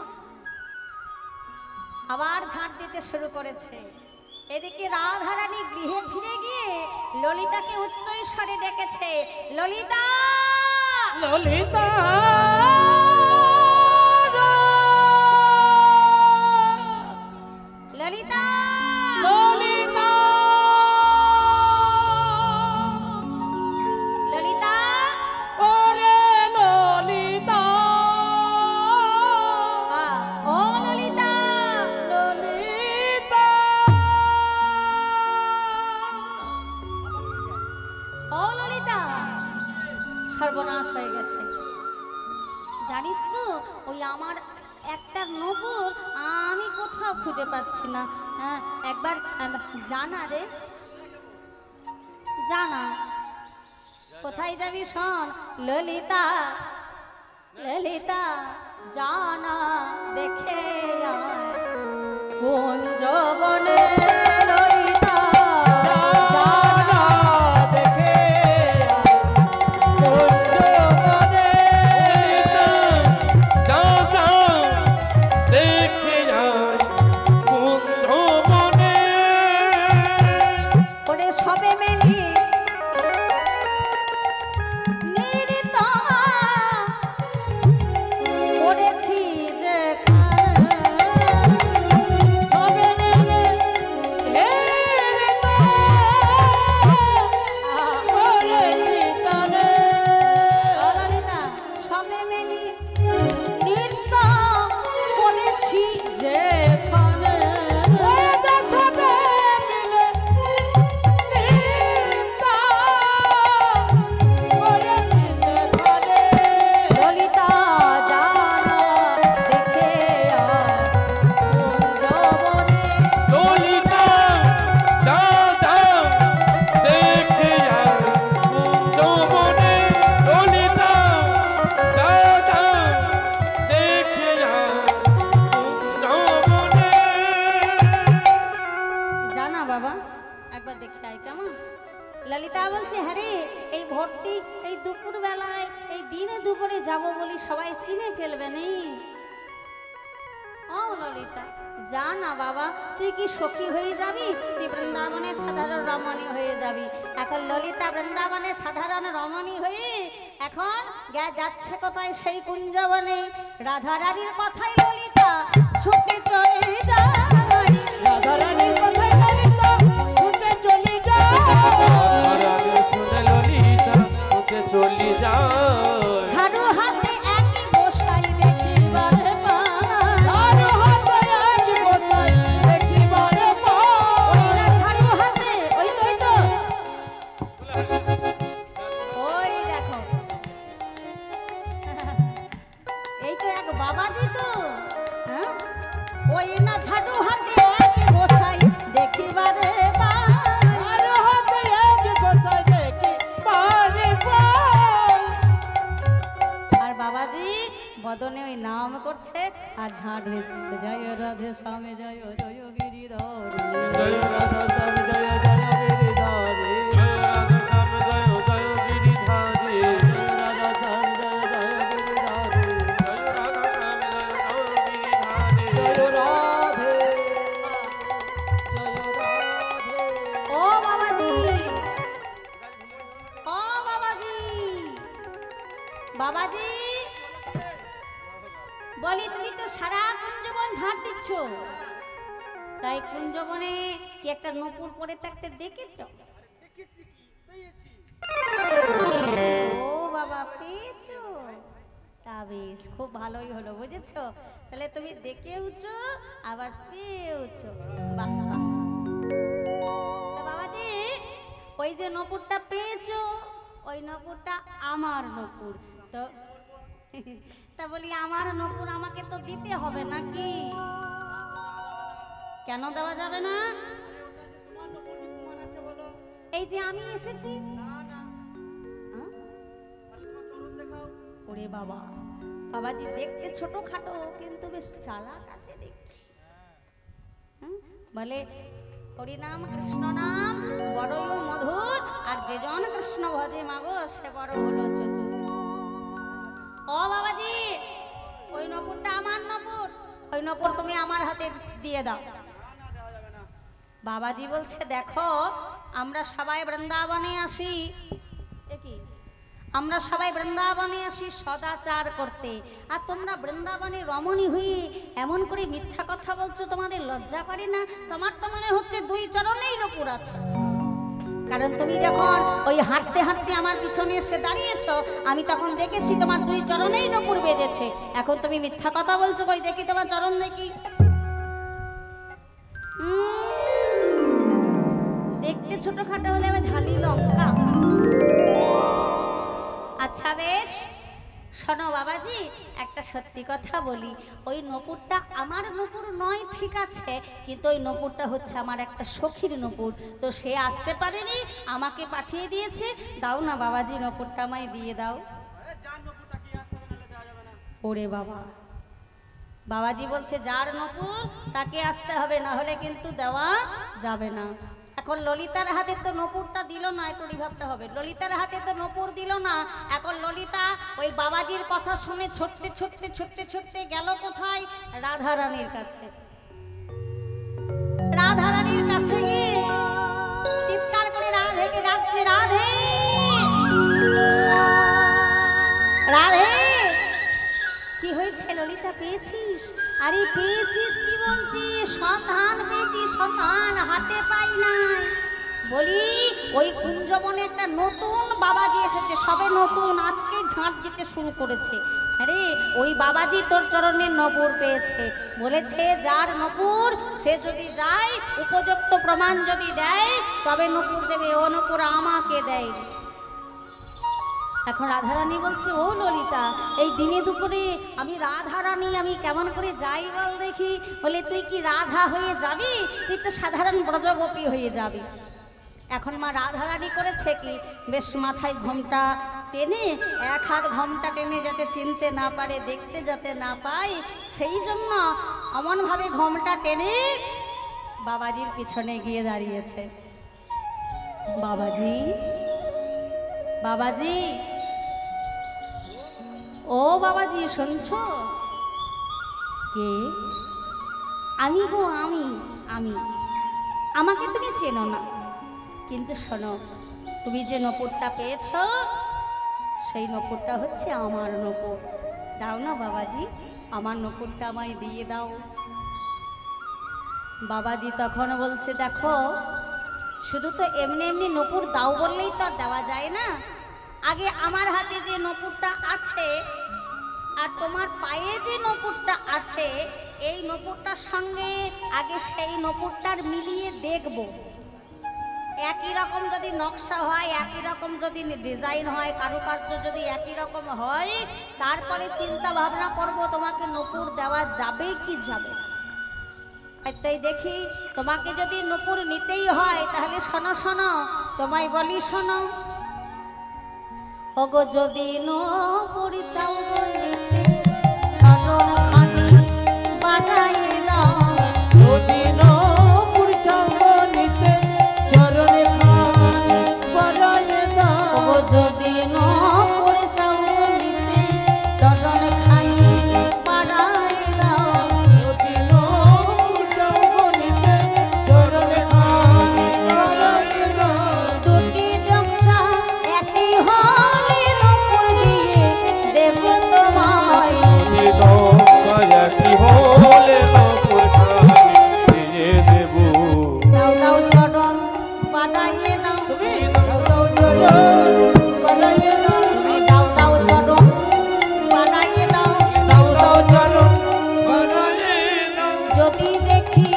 Speaker 1: আবার ঝাঁট দিতে শুরু করেছে। এদিকে রাধারানী গৃহে ফিরে গিয়ে ললিতাকে উচ্চ স্বরে ডেকেছে, ললিতা
Speaker 2: ললিতা
Speaker 1: ললিতা
Speaker 2: ললিতা
Speaker 1: ললিতা,
Speaker 2: ওরে ললিতা
Speaker 1: ও ললিতা,
Speaker 2: ললিতা
Speaker 1: ও ললিতা। সর্বনাশ হয়ে গেছে। জানিস তো, ওই আমার একটা নপুর আমি কোথাও খুঁজে পাচ্ছি না। হ্যাঁ, একবার জানা রে, জানা কোথায় যাবি শোন। ললিতা ললিতা জানা দেখে আয় কুঞ্জ বনে, ললিতা
Speaker 2: জানা দেখে কুঞ্জ বনে,
Speaker 3: যাও যাও দেখে যায় কুঞ্জ বনে,
Speaker 1: ওরে সবে মেলি নিরিত সবাই চিনে ফেলবে নি। ও ললিতা, যা না বাবা, তুই কি সখী হয়ে যাবি? তুই বৃন্দাবনের সাধারণ রমণী হয়ে যাবি। এখন ললিতা বৃন্দাবনের সাধারণ রমণী হয়ে এখন যাচ্ছে কোথায়? সেই কুঞ্জবনে। রাধারানীর কথাই ললিতা ছুটে চলে যায়।
Speaker 2: রাধারানীর কথাই ললিতা ছুটে চলে যায়।
Speaker 3: রাধে শুনে ললিতা উঠে চলি যায়।
Speaker 1: ঝাড়ু হাতে একই গোসাই দেখিবারে পায়।
Speaker 2: ঝাড়ু হাতে এক গোসাই দেখিবারে পায়।
Speaker 1: ওই না ঝাড়ু হাতে, ওই তো ওই দেখো, এই তো এক বাবাজি তো। হ্যাঁ, ওই না ঝাড়ু হাতে একই গোসাই দেখিবারে পায়।
Speaker 2: ঝাড়ু হাতে এক গোসাই দেখিবারে পায়।
Speaker 1: আর বাবাজি বদনে ওই নাম করছে আর ঝাড় দিচ্ছে, জয় রাধে স্বামী জয় জয় গিরিধর।
Speaker 2: জয় রাধা স্বামী জয় জয় গিরিধারী।
Speaker 3: জয় রাধে শ্যাম জয় জয় গিরিধারী।
Speaker 2: জয় রাধা স্বামী জয় জয় গিরিধারী।
Speaker 3: জয় রাধে শ্যাম জয় জয় গিরিধারী।
Speaker 2: জয় রাধে জয় রাধে।
Speaker 1: ও বাবাজি, ও বাবাজি, বাবাজি বলি, তুমি তো সারা কুঞ্জবন ঝাড় দিচ্ছ, তাই কুঞ্জবনে কি একটা নূপুর পরে থাকতে দেখেছ? ও বাবা, পেয়েছো? তা বেশ, খুব ভালোই হলো, বুঝেছো? তাহলে তুমি দেখেওছো আবার পেয়েওছো। বাহ বাহ। তা বাবাজি, ওই যে নূপুরটা পেয়েছো, ওই নূপুরটা আমার নূপুর তো। তা বলি, আমার নূপুর আমাকে তো দিতে হবে নাকি? কেন দেওয়া যাবে না? এই যে আমি এসেছি। হ্যাঁ? ওরে বাবা, বাবাজি দেখতে ছোটখাটো কিন্তু বেশ চালাক আছে দেখছি। বলে হরিনাম কৃষ্ণ নাম বড়ই মধুর, আর যেজন কৃষ্ণ ভজে মাগো সে বড় হলো চতুর। ও বাবাজি, ওই নপুরটা আমার নপুর, ওই নপুর তুমি আমার হাতে দিয়ে দাও। বাবাজি বলছে, দেখো আমরা সবাই বৃন্দাবনে আসি, কি আমরা সবাই বৃন্দাবনে আসি সদাচার করতে, আর তোমরা বৃন্দাবনে রমণী হয়ে এমন করে মিথ্যা কথা বলছো, তোমাদের লজ্জা করে না? তোমার তো মনে হচ্ছে দুই চরণেই নপুর আছে, কারণ তুমি যখন ওই হাঁটতে হাঁটতে আমার পিছনে এসে দাঁড়িয়েছ, আমি তখন দেখেছি তোমার দুই চরণেই নপুর বেজেছে। এখন তুমি মিথ্যা কথা বলছো, কই দেখি তোমার চরণ দেখি। দেখতে ছোটখাটো হলে আবার ঝালি লঙ্কা। আচ্ছা বেশ, শোনো বাবাজি, একটা সত্যি কথা বলি, ওই নপুরটা আমার নপুর নয় ঠিক আছে, কিন্তু ওই নপুরটা হচ্ছে আমার একটা সখীর নপুর, তো সে আসতে পারেনি, আমাকে পাঠিয়ে দিয়েছে। দাও না বাবাজি, নপুরটা আমায় দিয়ে দাও। ওরে বাবা, বাবাজি বলছে যার নপুর তাকে আসতে হবে, না হলে কিন্তু দেওয়া যাবে না। এখন ললিতার হাতে তো নপুরটা দিল না, একটু রিভাবটা হবে, ললিতার হাতে তো নপুর দিল না। এখন ললিতা ওই বাবাজির কথা শুনে ছুটতে ছুটতে ছুটতে ছুটতে গেল কোথায়? রাধারানীর কাছে। রাধারানীর কাছে গিয়ে চিৎকার করে রাধেকে ডাকছে, রাধে রাধে। কি হয়েছে ললিতা, পেয়েছিস? আরে পেয়েছিস কি বলছিস? সন্ধান পেয়েছি, সন্ধান হাতে পাই নাই। বলি ওই কুঞ্জবনে একটা নতুন বাবাজি এসেছে, সবে নতুন, আজকে ঝাঁট দিতে শুরু করেছে। আরে ওই বাবাজি তোর চরণের নপুর পেয়েছে, বলেছে যার নপুর সে যদি যায়, উপযুক্ত প্রমাণ যদি দেয় তবে নপুর দেবে, ও নপুর আমাকে দেয়। এখন রাধারানী বলছে, ও ললিতা, এই দিনে দুপুরে আমি রাধারানী, আমি কেমন করে যাই বল দেখি। বলে তুই কি রাধা হয়ে যাবি? তুই তো সাধারণ ব্রজগোপী হয়ে যাবি। এখন মা রাধারানী করেছে কি, বেশ মাথায় ঘোমটা টেনে, এক হাত ঘোমটা টেনে যাতে চিনতে না পারে, দেখতে যাতে না পায়, সেই জন্য এমনভাবে ঘোমটা টেনে বাবাজির পিছনে গিয়ে দাঁড়িয়েছে। বাবাজি, বাবাজি, ও ও বাবাজি শুনছো? কে? আমি গো, আমি আমাকে তুমি চেনো না, কিন্তু শোনো, তুমি যে নপুরটা পেয়েছ সেই নপুরটা হচ্ছে আমার নপুর। দাও না বাবাজি, আমার নপুরটা আমায় দিয়ে দাও। বাবাজি তখন বলছে, দেখো, শুধু তো এমনি এমনি নপুর দাও বললেই তো আর দেওয়া যায় না। আগে আমার হাতে যে নপুরটা আছে আর তোমার পায়ে যে নপুরটা আছে, এই নপুরটার সঙ্গে আগে সেই নপুরটার মিলিয়ে দেখব। একই রকম যদি নকশা হয়, একই রকম যদি ডিজাইন হয়, কারুকার্য যদি একই রকম হয়, তারপরে চিন্তা ভাবনা করব তোমাকে নপুর দেওয়া যাবে কি যাবে না। তাই দেখি, তোমাকে যদি নপুর নিতেই হয় তাহলে শোনো শোনো, তোমায় বলি শোনো। ওগো যদি নপুর চাও গো নিতে, চরণ খানি বাড়াই দাও।
Speaker 2: যদি নপুর চাও গো নিতে, চরণ খানি বাড়াই দাও।
Speaker 1: ওগো যদি নপুর চাও গো নিতে, চরণ খানি বাড়াই দাও।
Speaker 2: যদি নপুর চাও গো নিতে, চরণ খানি বাড়াই দাও।
Speaker 1: দুটি নকশা একই হলে নপুর দিয়ে দেব তোমায়।
Speaker 3: যদি নকশা একই হলে নপুর খানি দিয়ে দেব।
Speaker 1: দাও দাও চরণ বাড়াইয়ে দাও।
Speaker 2: তুমি দাও দাও চরণ বাড়াই দাও।
Speaker 1: তুমি দাও দাও চরণ বাড়াইয়ে দাও।
Speaker 2: দাও দাও চরণ
Speaker 3: বাড়ায়ে দাও।
Speaker 1: যদি দেখি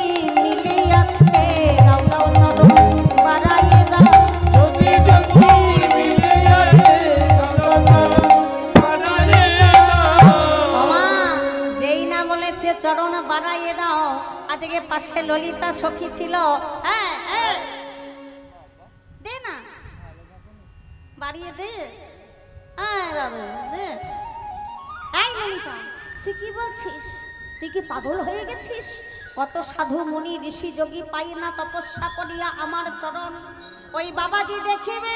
Speaker 1: মিলে আছে, দাও দাও চরণ বাড়াইয়ে দাও।
Speaker 2: যদি দেখি মিলে আছে, দাও দাও চরণ
Speaker 3: বাড়ায়ে দাও।
Speaker 1: ওমা, যেই না বলেছে চরণ বাড়াইয়ে দাও, আজকে পাশে ললিতা সখী ছিল। হ্যাঁ হ্যাঁ, দে না, বাড়িয়ে দে। হ্যাঁ রাধে দে। এই ললিতা, তুই কি বলছিস? তুই কি পাগল হয়ে গেছিস? কত সাধু মুনি ঋষি যোগী পাই না তপস্যা করিয়া আমার চরণ, ওই বাবাজি দেখিবে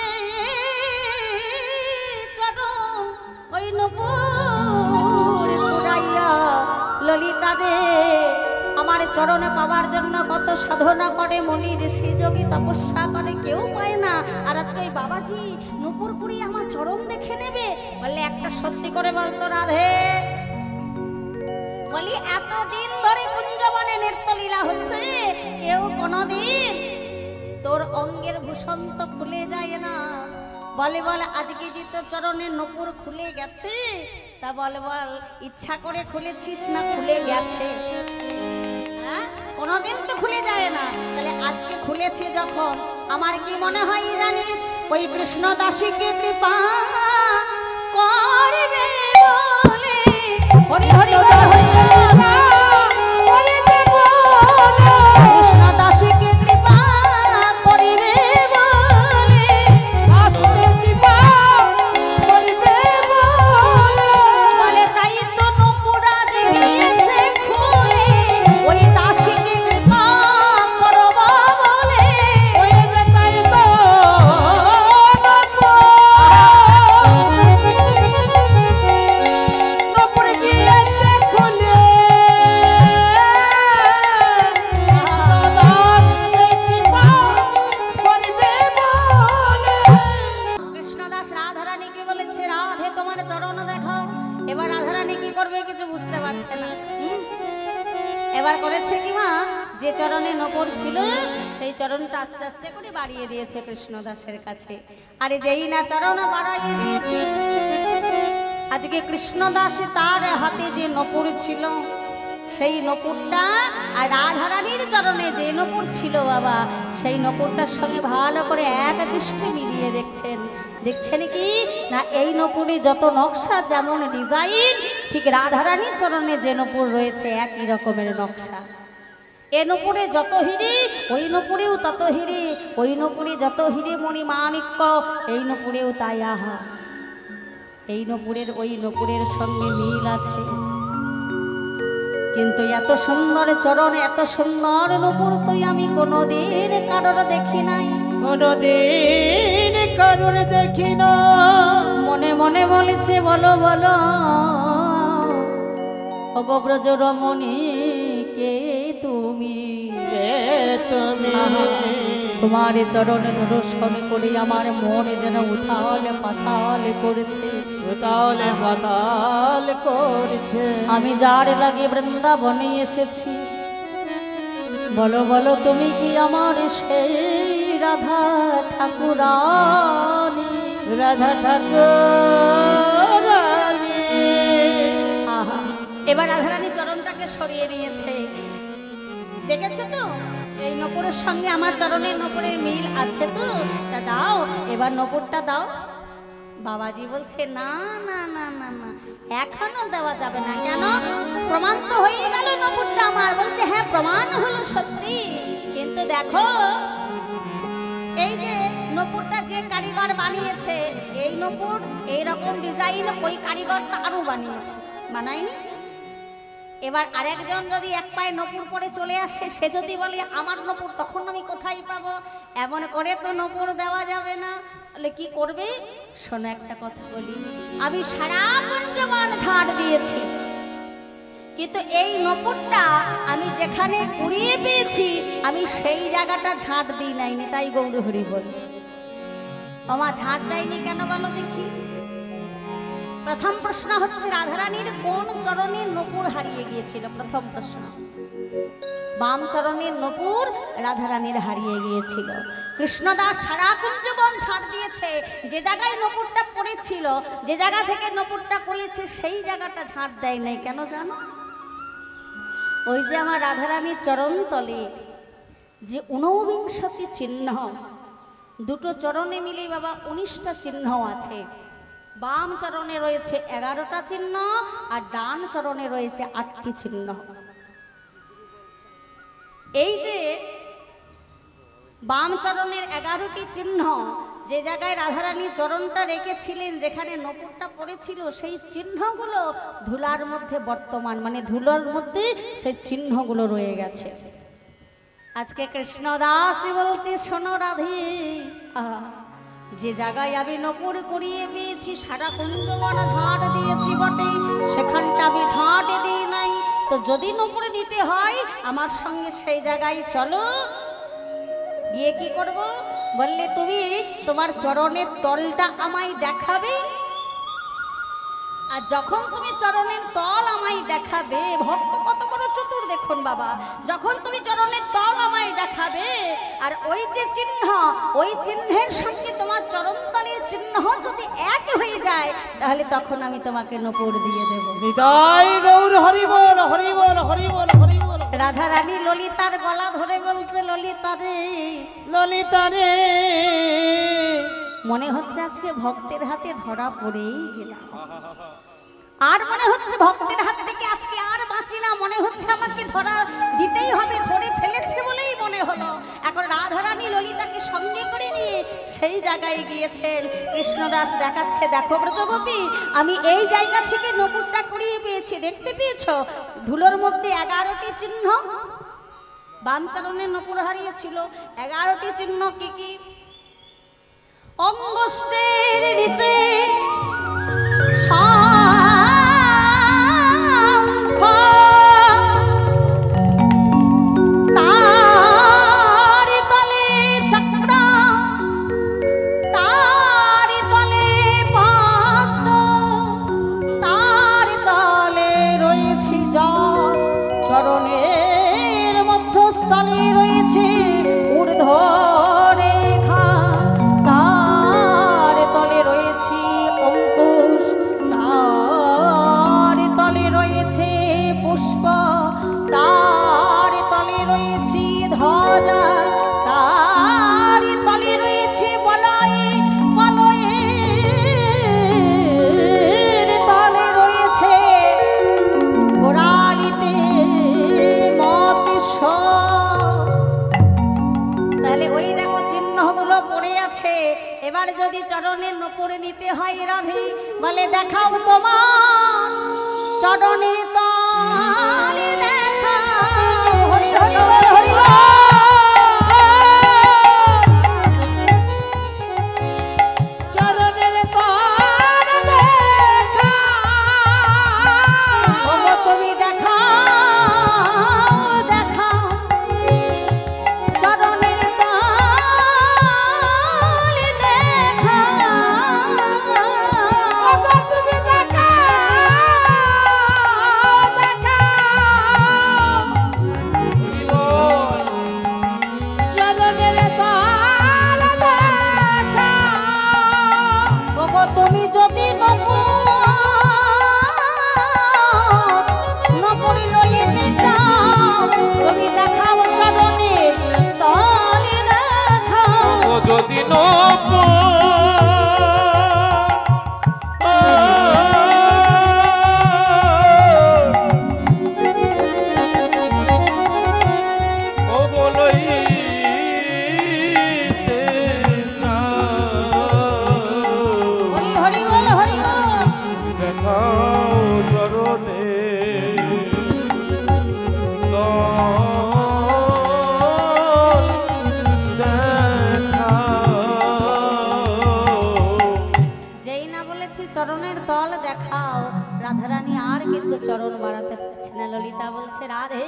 Speaker 1: চরণ, ওই নপুর কুড়াইয়া। ললিতা দে, আমার চরণে পাওয়ার জন্য কত সাধনা করে মুনি ঋষি যোগী তপস্যা করে, কেউ পায় না। আর আজকে ওই বাবাজি নূপুর কুড়িয়ে আমার চরণ দেখে নেবে। বললে একটা সত্যি করে বলতো রাধে, বলি এতদিন ধরে কুঞ্জবনে নৃত্যলীলা হচ্ছে, কেউ কোনোদিন তোর অঙ্গের ভূষণ তো খুলে যায় না। বলে বলে আজকে যে তোর চরণের নূপুর খুলে গেছে, তা বলে বল ইচ্ছা করে খুলেছিস না খুলে গেছে? হ্যাঁ, কোনোদিন তো খুলে যায় না, তাহলে আজকে খুলেছে যখন, আমার কি মনে হয় জানিস? ওই কৃষ্ণ দাসীকে কৃপা করবে বলে। হরি হরি বল, হরি বল। কৃষ্ণ দাসীকে কৃপা করিবে বলে।
Speaker 2: আসতে দিবা করিবে বলে।
Speaker 1: বলে তাই তো নূপুরা দিয়েছে খুলে, ওই দাসীকে কৃপা করব বলে।
Speaker 2: ওই যে তাই তো নপুর গিয়েছে খুলে। কৃষ্ণদাসকে কৃপা করিবে বলে।
Speaker 1: কৃষ্ণদাস রাধারানীকে বলেছে, রাধে তোমার চরণ দেখাও। এবার রাধারানী কি করবে কিছু বুঝতে পারছে না। এবার করেছে কি মা, যে চরণে নপুর ছিল সেই চরণটা আস্তে আস্তে করে বাড়িয়ে দিয়েছে কৃষ্ণদাসের কাছে। আরে যেই না চরণ বাড়িয়ে দিয়েছে, আজকে কৃষ্ণদাস তার হাতে যে নপুর ছিল সেই নপুরটা আর রাধারানীর চরণে যে নপুর ছিল বাবা, সেই নপুরটার সঙ্গে ভালো করে এক দৃষ্টি মিলিয়ে দেখছেন। দেখছেন কি না, এই নপুরে যত নকশা যেমন ডিজাইন, ঠিক রাধারানীর চরণে যে নপুর রয়েছে একই রকমের নকশা। এ নপুরে যত হিরে, ওই নপুরেও তত হিরে, ওই নপুরে যত হিরে মণি মাণিক্য, এই নপুরেও তাই। আহা, এই নপুরের ওই নপুরের সঙ্গে মিল আছে। কিন্তু এত সুন্দর চরণ, এত সুন্দর নূপুর তুই আমি কোনোদিন কারোর দেখি নাই।
Speaker 2: কোনদিন কারুর দেখি না।
Speaker 1: মনে মনে বলেছে বলো বলো ওগো ব্রজ রমণী কে তুমি?
Speaker 2: কে তুমি?
Speaker 1: তোমার চরণে দর্শন করে আমার মনে যেন উথাল পাতাল করেছে,
Speaker 2: উতাল পাতাল করছে।
Speaker 1: আমি যার লাগে বৃন্দাবনে এসেছি, বলো বলো তুমি কি আমার সেই রাধা ঠাকুরানী?
Speaker 2: রাধা ঠাকুরানী।
Speaker 1: আহা, এবার রাধারানী চরণটাকে সরিয়ে নিয়েছে। দেখেছো তো এই নপুরের সঙ্গে আমার চরণের নপুরের মিল আছে তো? তা দাও, এবার নপুরটা দাও। বাবাজি বলছে না না না না না, এখনো দেওয়া যাবে না। কেন? প্রমাণ তো হয়ে গেল নপুরটা আমার। বলছে হ্যাঁ প্রমাণ হলো সত্যি, কিন্তু দেখো এই যে নপুরটা যে কারিগর বানিয়েছে, এই নপুর এইরকম ডিজাইন ওই কারিগরটা আরো বানিয়েছে, বানায়নি? এবার আরেকজন যদি এক পায়ে নপুর পরে চলে আসে, সে যদি বলে আমার নপুর, তখন আমি কোথায় পাবো? এমন করে তো নপুর দেওয়া যাবে না। বলে কি করবে? শোনো একটা কথা বলি, আমি সারা পঞ্চমান ঝাড় দিয়েছি, কিন্তু এই নপুরটা আমি যেখানে কুড়িয়ে পেয়েছি আমি সেই জায়গাটা ঝাড় দিই নাই। তাই গৌর হরি বল আমার ঝাড় দেয়নি কেন বলো দেখি? প্রথম প্রশ্ন হচ্ছে রাধারানীর কোন চরণের নপুর হারিয়ে গিয়েছিল? প্রথম প্রশ্ন, বাম চরণের নপুর রাধারানীর হারিয়ে গিয়েছিল। কৃষ্ণদাস সারা কুঞ্জবন ছাড় দিয়েছে, যে জায়গায় নপুরটা পড়েছিল, যে জায়গা থেকে নপুরটা করিয়েছে সেই জায়গাটা ঝাড় দেয় নাই। কেন জানো? ওই যে আমার রাধারানীর চরণ তলে যে ঊনবিংশতি চিহ্ন, দুটো চরণে মিলে বাবা 19টা চিহ্ন আছে। বাম চরণে রয়েছে 11টা চিহ্ন, আর ডান চরণে রয়েছে 8টি চিহ্ন। এই যে বাম চরণের 11টি চিহ্ন, যে জায়গায় রাধারানী চরণটা রেখেছিলেন, যেখানে নপুরটা পড়েছিল, সেই চিহ্নগুলো ধুলার মধ্যে বর্তমান, মানে ধুলার মধ্যে সেই চিহ্নগুলো রয়ে গেছে। আজকে কৃষ্ণদাস বলছে শোনো রাধে, যে জায়গায় আমি নপুর করিয়ে পেয়েছি, সারা কুঞ্জবন ঝাড় দিয়েছি বটে, সেখানটা আমি ঝাড় দিই নাই। তো যদি নপুর নিতে হয় আমার সঙ্গে সেই জায়গায় চলো, গিয়ে কি করব? বললে তুমি তোমার চরণের তলটা আমায় দেখাবে, আর যখন তুমি চরণের তল আমায় দেখাবে, ভক্ত কত বড় চতুর দেখুন বাবা, যখন তুমি চরণের তল আমায় দেখাবে, আর ওই যে চিহ্ন, ওই চিহ্নের সঙ্গে তোমার চরণতলের চিহ্ন যদি এক হয়ে যায়, তাহলে তখন আমি তোমাকে নপুর দিয়ে দেব।
Speaker 2: নিতাই গৌর হরি বল, হরি বল, হরি বল, হরি বল।
Speaker 1: রাধা রানী ললিতার গলা ধরে বলছে ললিতা রে,
Speaker 2: ললিতা রে,
Speaker 1: মনে হচ্ছে আজকে ভক্তের হাতে ধরা পড়েই গেলাম, আর মনে হচ্ছে ভক্তের হাত থেকে আজকে আর বাঁচি না, মনে হচ্ছে আমাকে ধরা দিতেই হবে, ধরে ফেলেছে বলেই মনে হলো। এখন রাধারানী ললিতাকে সঙ্গে করে নিয়ে সেই জায়গায় গিয়েছেন। কৃষ্ণদাস দেখাচ্ছে দেখো ব্রজগোপী, আমি এই জায়গা থেকে নপুরটা কুড়িয়ে পেয়েছি, দেখতে পেয়েছো? ধুলোর মধ্যে 11টি চিহ্ন, বাম চরণের নপুর হারিয়েছিল। 11টি চিহ্ন কি কি? অঙ্গুষ্ঠের নিচে তার তলে চক্র, তার তলে পদ্ম, তার তলে রয়েছে জল, চরণের মধ্যস্থলে রয়েছে ঊর্ধ্ব রেখা, তার তলে রয়েছে অঙ্কুশ, তার তলে রয়েছে পুষ্প, তার তলে রয়েছে ধ্বজা, তার তলে রয়েছে বলয়, বলয়ের তলে রয়েছে গোড়ালিতে মতেশ। তাহলে ওই দেখো চিহ্নগুলো পড়ে আছে। এবার যদি চরণের নপুরে নিতে হয় রাধে, বলে দেখাও তোমার চরণের তলে দেখাও। হরি হরি বল, হরি বল। রাধারানী আর কিন্তু চরণ বাড়াতে পারছে না। ললিতা বলছে, রাধে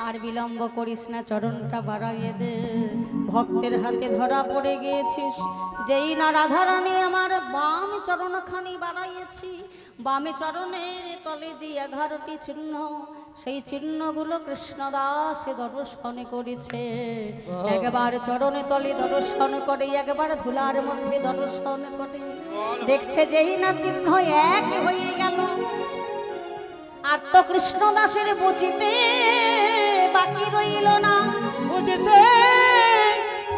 Speaker 1: আর বিলম্ব করিস না, চরণটা বাড়াইয়ে দে, ভক্তের হাতে ধরা পড়ে গিয়েছিস। যেই না রাধারানী আমার বাম চরণখানি বাড়াইয়েছি, বামে চরণের তলে যে 11টি চিহ্ন, সেই চিহ্নগুলো কৃষ্ণদাস দর্শন করেছে। একবার চরণে তলে দর্শন করে, একবার ধুলার মধ্যে দর্শন করে, দেখছে যেই না চিহ্ন এক হয়ে গেল। আর তো কৃষ্ণদাসের বুঝিতে বাকি রইল না,
Speaker 2: বুঝতে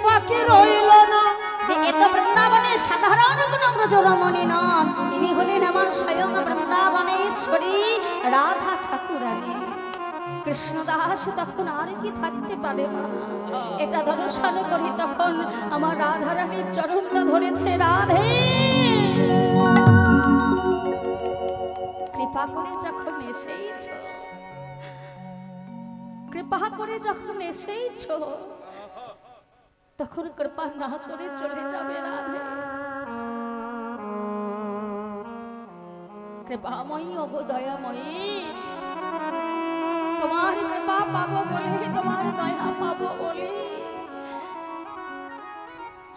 Speaker 2: বাকি রইল না
Speaker 1: যে এ তো বৃন্দাবনের সাধারণ কোনো ব্রজরমণী নন, ইনি হলেন আমার স্বয়ং বৃন্দাবনেশ্বরী রাধা ঠাকুরানী। কৃষ্ণদাস তখন আর কি থাকতে পারে মা, এটা দর্শন করি তখন আমার রাধারানীর চরণটা ধরেছে। রাধে কৃপা করে যখন এসেইছ, কৃপা করে যখন এসেইছ, তখন কৃপা না করে চলে যাবে রাধে। কৃপাময়ী ওগো দয়াময়ী, তোমার কৃপা পাবো বলে, তোমার দয়া পাবো বলে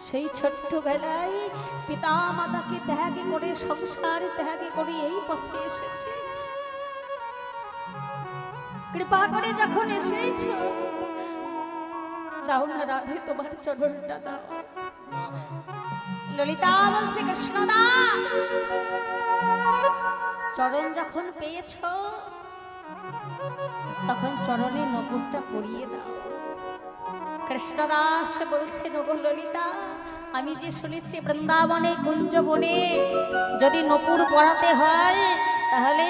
Speaker 1: সেই ছোট্ট বেলায় পিতা মাতাকে ত্যাগ করে, সংসার ত্যাগ করে এই পথে এসেছি। কৃপা করে যখন এসেছ, দাও না রাধে তোমার চরণটা দাও। ললিতা বলছে, কৃষ্ণদাস চরণ যখন পেয়েছ, তখন চরণে নকুরটা পরিয়ে দাও। কৃষ্ণদাস বলছে, নগো ললিতা, আমি যে শুনেছি বৃন্দাবনে কুঞ্জবনে যদি নকুর পরাতে হয় তাহলে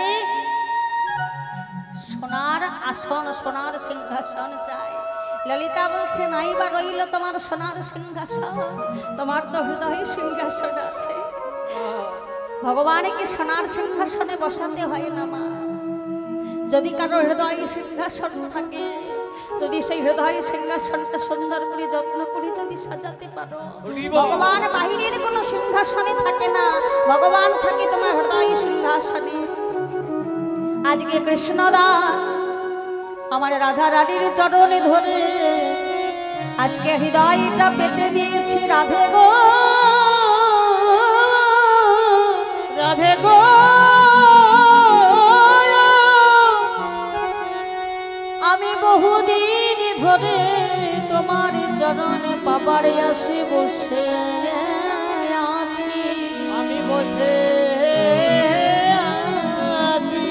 Speaker 1: সোনার আসন, সোনার সিংহাসন চাই। ললিতা বলছে, নাই বা রইল তোমার সোনার সিংহাসন, তোমার তো হৃদয়ে সিংহাসন আছে। ভগবানকে সোনার সিংহাসনে বসাতে হয় না মা। যদি কারো হৃদয়ে সিংহাসন থাকে, যদি সেই হৃদয় সিংহাসনটা সুন্দর করে যত্ন করে যদি সাজাতে পারো, ভগবান বাহিরের কোনো সিংহাসনে থাকে না, ভগবান থাকে তোমার হৃদয় সিংহাসনে। আজকে কৃষ্ণদাস আমার রাধা রানীর চরণে ধরে আজকে হৃদয়টা পেতে দিয়েছি। রাধে গো,
Speaker 2: রাধে গো,
Speaker 1: আমি বহুদিন ধরে তোমার চরণে পাবার আসে বসে আছি।
Speaker 2: আমি বসে আছি।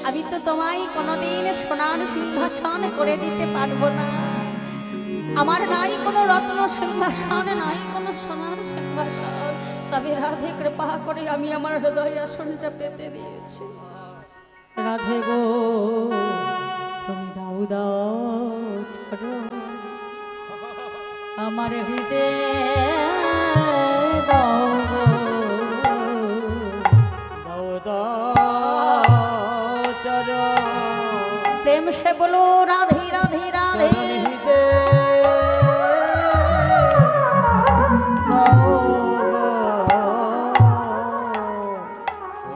Speaker 1: আমি তো তোমায় কোনোদিন সোনার সিংহাসন করে দিতে পারবো না। আমার নাই কোনো রত্ন সিংহাসন, নাই কোনো সোনার সিংহাসন, তবে রাধে কৃপা করে আমি আমার হৃদয় আসনটা পেতে দিয়েছি। রাধে গো, তুমি দাও দাও ছাড়ো আমার হৃদয় দাও গো।
Speaker 2: দাও দাও চরণ,
Speaker 1: প্রেম সে বলো রাধে রাধে রাধে।
Speaker 2: চরণ হৃদে দাও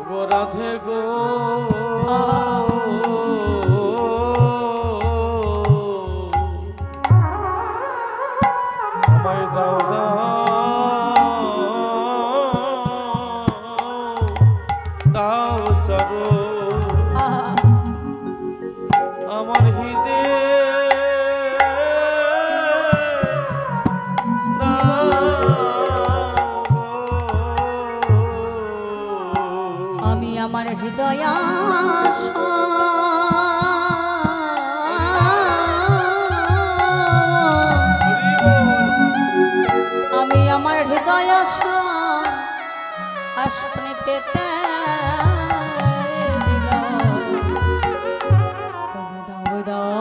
Speaker 3: গো রাধে গো, আমায় দাও দাও চরণ, আমার হৃদে
Speaker 1: আমি আমার হৃদয় আমি আমার হৃদয় আসনে পেতে দিল। তুমি দাও দাও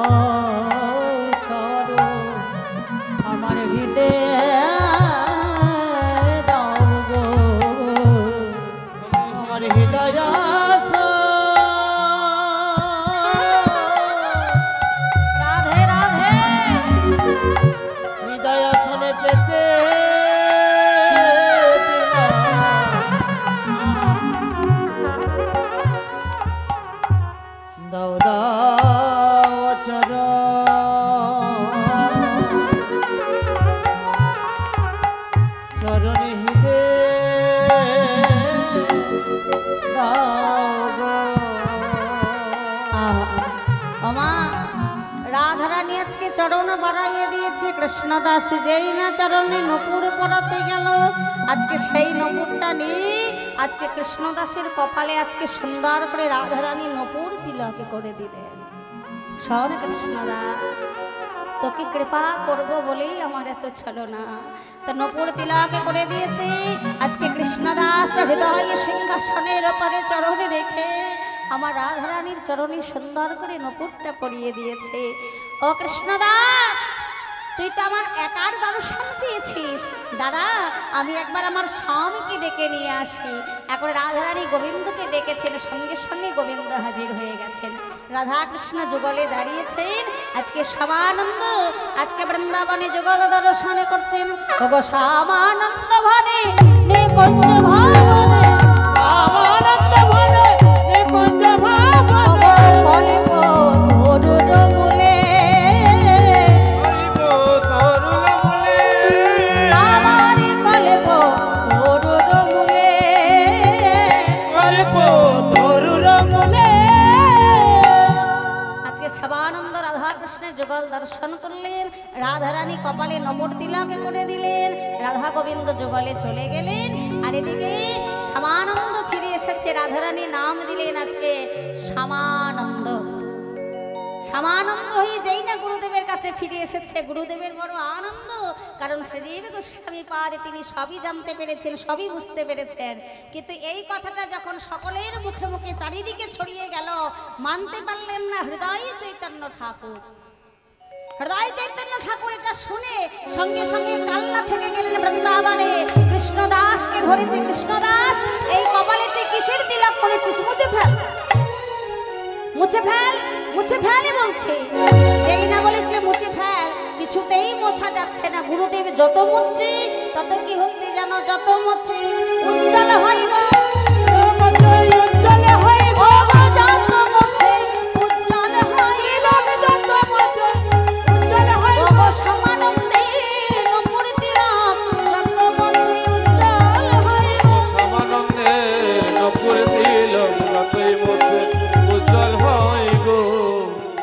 Speaker 1: ছাড়ো আমার হৃদয় দাও গো।
Speaker 2: আমার হৃদয়
Speaker 1: রাধে রাধে
Speaker 2: হৃদয় আসনে পেতে দিলাম।
Speaker 1: রাধারানী আজকে চরণ বাড়াইয়ে দিয়েছে। কৃষ্ণদাস যেই না চরণে নপুর পরাতে গেল, আজকে সেই নপুরটা নিয়ে আজকে কৃষ্ণদাসের কপালে আজকে সুন্দর করে রাধারানী নপুর তিলক করে দিলেন। শোন কৃষ্ণদাস, তোকে কৃপা করবো বলেই আমার এত ছলনা। তো নপুর তিলক করে দিয়েছে। আজকে কৃষ্ণদাস হৃদয় সিংহাসনের ওপরে চরণ রেখে আমার রাধারানীর চরণে সুন্দর করে নপুরটা পরিয়ে দিয়েছে। ও কৃষ্ণদাস, তুই তো আমার একার দর্শন পেয়েছিস, দাদা আমি একবার আমার স্বামীকে ডেকে নিয়ে আসি। এখন রাধারানী গোবিন্দকে ডেকেছেন, সঙ্গে সঙ্গে গোবিন্দ হাজির হয়ে গেছেন। রাধা কৃষ্ণ যুগলে দাঁড়িয়েছেন। আজকে শ্যামানন্দ আজকে বৃন্দাবনে যুগল দর্শন করছেন। ওগো শ্যামানন্দ ভনে নিকুঞ্জ ভবনে,
Speaker 2: আমানন্দ ভরে নিকুঞ্জ ভবনে,
Speaker 1: ওগো কলিপ তরুর মূলে, আমারি কলিপ তরুর মূলে,
Speaker 2: কল্প তরুর মূলে।
Speaker 1: আজকে শ্যামানন্দ রাধা কৃষ্ণের যুগল দর্শন করলেন। রাধারানী কপালে নমর তিলক করে দিলেন। রাধা গোবিন্দ যুগলে চলে গেলেন। আর এদিকে শ্যামানন্দ ফিরে এসেছে। রাধারানী নাম দিলেন আজকে শ্যামানন্দ। শ্যামানন্দ হয়ে যেই না গুরুদেবের কাছে ফিরে এসেছে, গুরুদেবের বড় আনন্দ। কারণ শ্রীজীব গোস্বামী পাদ তিনি সবই জানতে পেরেছেন, সবই বুঝতে পেরেছেন। কিন্তু এই কথাটা যখন সকলের মুখে মুখে চারিদিকে ছড়িয়ে গেল, মানতে পারলেন না হৃদয় চৈতন্য ঠাকুর। হৃদয় চৈতন্য ঠাকুর এটা শুনে সঙ্গে সঙ্গে কাল্লা থেকে গেলেন বৃন্দাবনে। কৃষ্ণদাসকে ধরেছে। কৃষ্ণদাস, এই কপালেতে কিসের তিলক করেছিস? মুছে ফেল, মুছে ফেল, মুছে ফেলে বলছে। যেই না বলেছে মুছে ফেল, কিছুতেই মোছা যাচ্ছে না। গুরুদেব যত মুছছে তত কি হতে জানো? যত মুছে উজ্জ্বল হইব,
Speaker 2: উজ্জ্বল হইব,
Speaker 1: ও গো যত মুছে উজ্জ্বল হইব,
Speaker 2: যত মুছে উজ্জ্বল হইব,
Speaker 1: ও গো সমানন্দে নপুর তিলক যত মুছে উজ্জ্বল হইব।
Speaker 3: সমানন্দে নপুর তিলক যতই মুছে উজ্জ্বল হয় গো।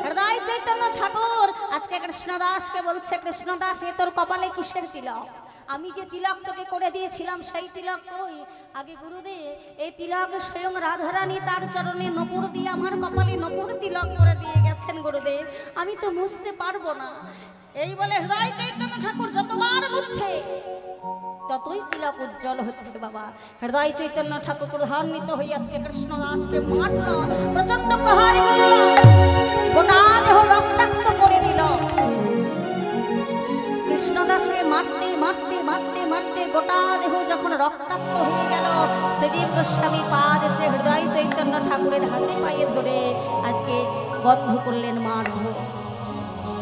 Speaker 1: হৃদয় চৈতন্য ঠাকুর আজকে কৃষ্ণদাসকে বলছে, কৃষ্ণদাস এ তোর কপালে কিসের তিলক? আমি যে তিলক তোকে করে দিয়েছিলাম সেই তিলক কই? আগে গুরুদেব, এই তিলক স্বয়ং রাধারানী তার চরণে নপুর দিয়ে আমার কপালে নপুর তিলক করে দিয়ে গেছেন গুরুদেব, আমি তো মুছতে পারবো না। এই বলে হৃদয় চৈতন্য ঠাকুর যতবার মুছছে ততই তিলক উজ্জ্বল হচ্ছে। বাবা হৃদয় চৈতন্য ঠাকুর প্রধান্বিত হয়ে আজকে কৃষ্ণদাসকে মারল, প্রচন্ড প্রহারে করল, গোটা দেহ রক্তাক্ত করে দিল। কৃষ্ণদাসকে মারতে মারতে মারতে মারতে গোটা দেহ যখন রক্তাক্ত হয়ে গেল, শ্রীজীব গোস্বামী পাদ এসে হৃদয় চৈতন্য ঠাকুরের হাতে পায়ে ধরে আজকে বন্ধ করলেন মার্গ।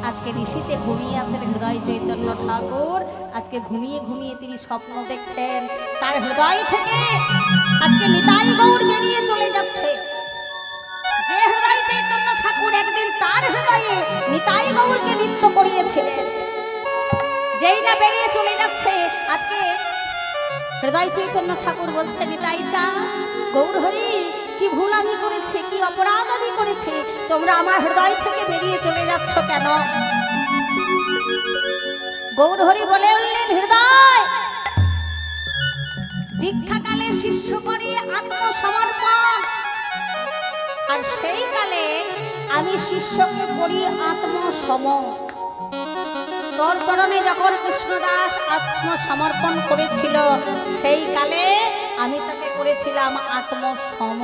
Speaker 1: আজকে নিশীতে ঘুমিয়ে আছেন হৃদয় চৈতন্য ঠাকুর। আজকে ঘুমিয়ে ঘুমিয়ে তিনি স্বপ্ন দেখছেন তার হৃদয় থেকে আজকে নিতাই গৌর বেরিয়ে চলে যাচ্ছে। যে হৃদয় চৈতন্য ঠাকুর একদিন তার হৃদয়ে নিতাই গৌরকে নৃত্য করিয়েছিলেন, যেই না বেরিয়ে চলে যাচ্ছে আজকে হৃদয় চৈতন্য ঠাকুর বলছে, নিতাই চা গৌর হরি, কি ভুল আমি করেছি, কি অপরাধ আমি করেছি, তোমরা আমার হৃদয় থেকে বেরিয়ে চলে যাচ্ছ কেন? গৌর হরি বলে উঠলেন, হৃদয় দীক্ষাকালে শিষ্য করে আত্মসমর্পণ, আর সেই কালে আমি শিষ্যকে করি আত্মসম। তোর চরণে যখন কৃষ্ণদাস আত্মসমর্পণ করেছিল সেই কালে আমি তাকে করেছিলাম আত্মসম।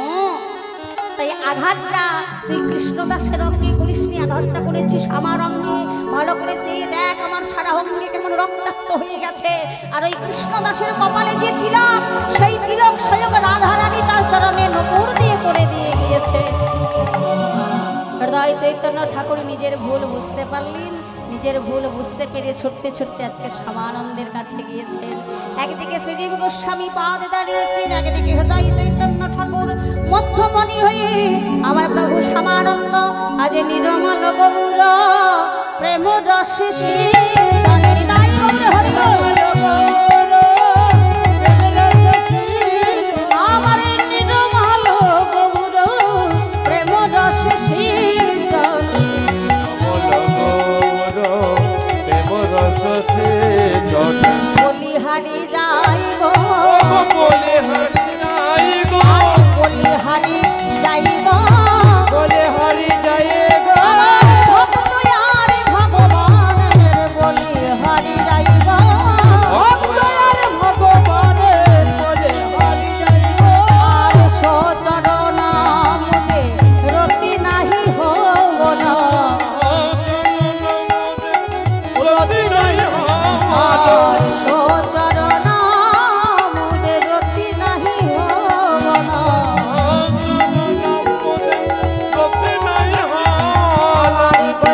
Speaker 1: তাই আঘাতটা তুই কৃষ্ণদাসের অঙ্গে করিসনি, আঘাতটা করেছিস আমার অঙ্গে। ভালো করেছি, দেখ আমার সারা অঙ্গে কেমন রক্তাক্ত হয়ে গেছে। আর ওই কৃষ্ণদাসের কপালে যে তিলক, সেই তিলক স্বয়ং রাধারানী তার চরণে নপুর দিয়ে করে দিয়ে গিয়েছে। হৃদয় চৈতন্য ঠাকুর নিজের ভুল বুঝতে পারলেন, নিজের ভুল বুঝতে পেরে ছুটতে ছুটতে আজকে শ্যামানন্দের কাছে গিয়েছেন। একদিকে শ্রীজীব গোস্বামী পাদ দাঁড়িয়েছেন, একদিকে হৃদয় চৈতন্য ঠাকুর মধ্যমণি হয়ে আমার প্রভু শ্যামানন্দ আজ নিরমল গৌর প্রেম রসে হৃদয় গৌর হরি আমার নিরমল গৌর প্রেম রসে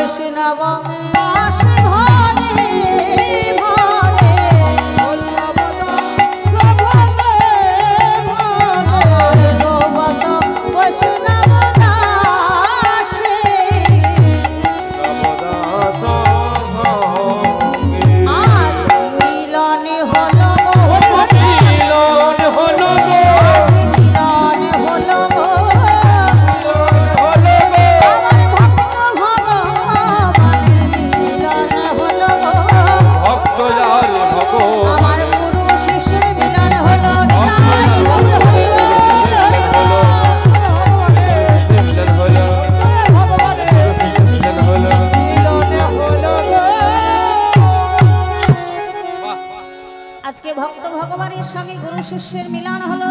Speaker 1: বৈষ্ণব দাস ভরে ভরে আমার গোবত বৈষ্ণব দাসে আর মিলনে হলো
Speaker 3: মিলন হলো গো,
Speaker 1: মিলনে হলো গো
Speaker 3: হলো গো,
Speaker 1: আমার ভক্ত ভগবানের মিলন হলো গো
Speaker 3: ভক্ত যার ভগবান
Speaker 1: আমার গুরু শিষ্যের মিলন হলো নিতাই গৌর হরি বল, হরি বল।
Speaker 3: মিলন হলো, মিলন হলো।
Speaker 1: আজকে ভক্ত ভগবানের সঙ্গে গুরু শিষ্যের মিলন হলো।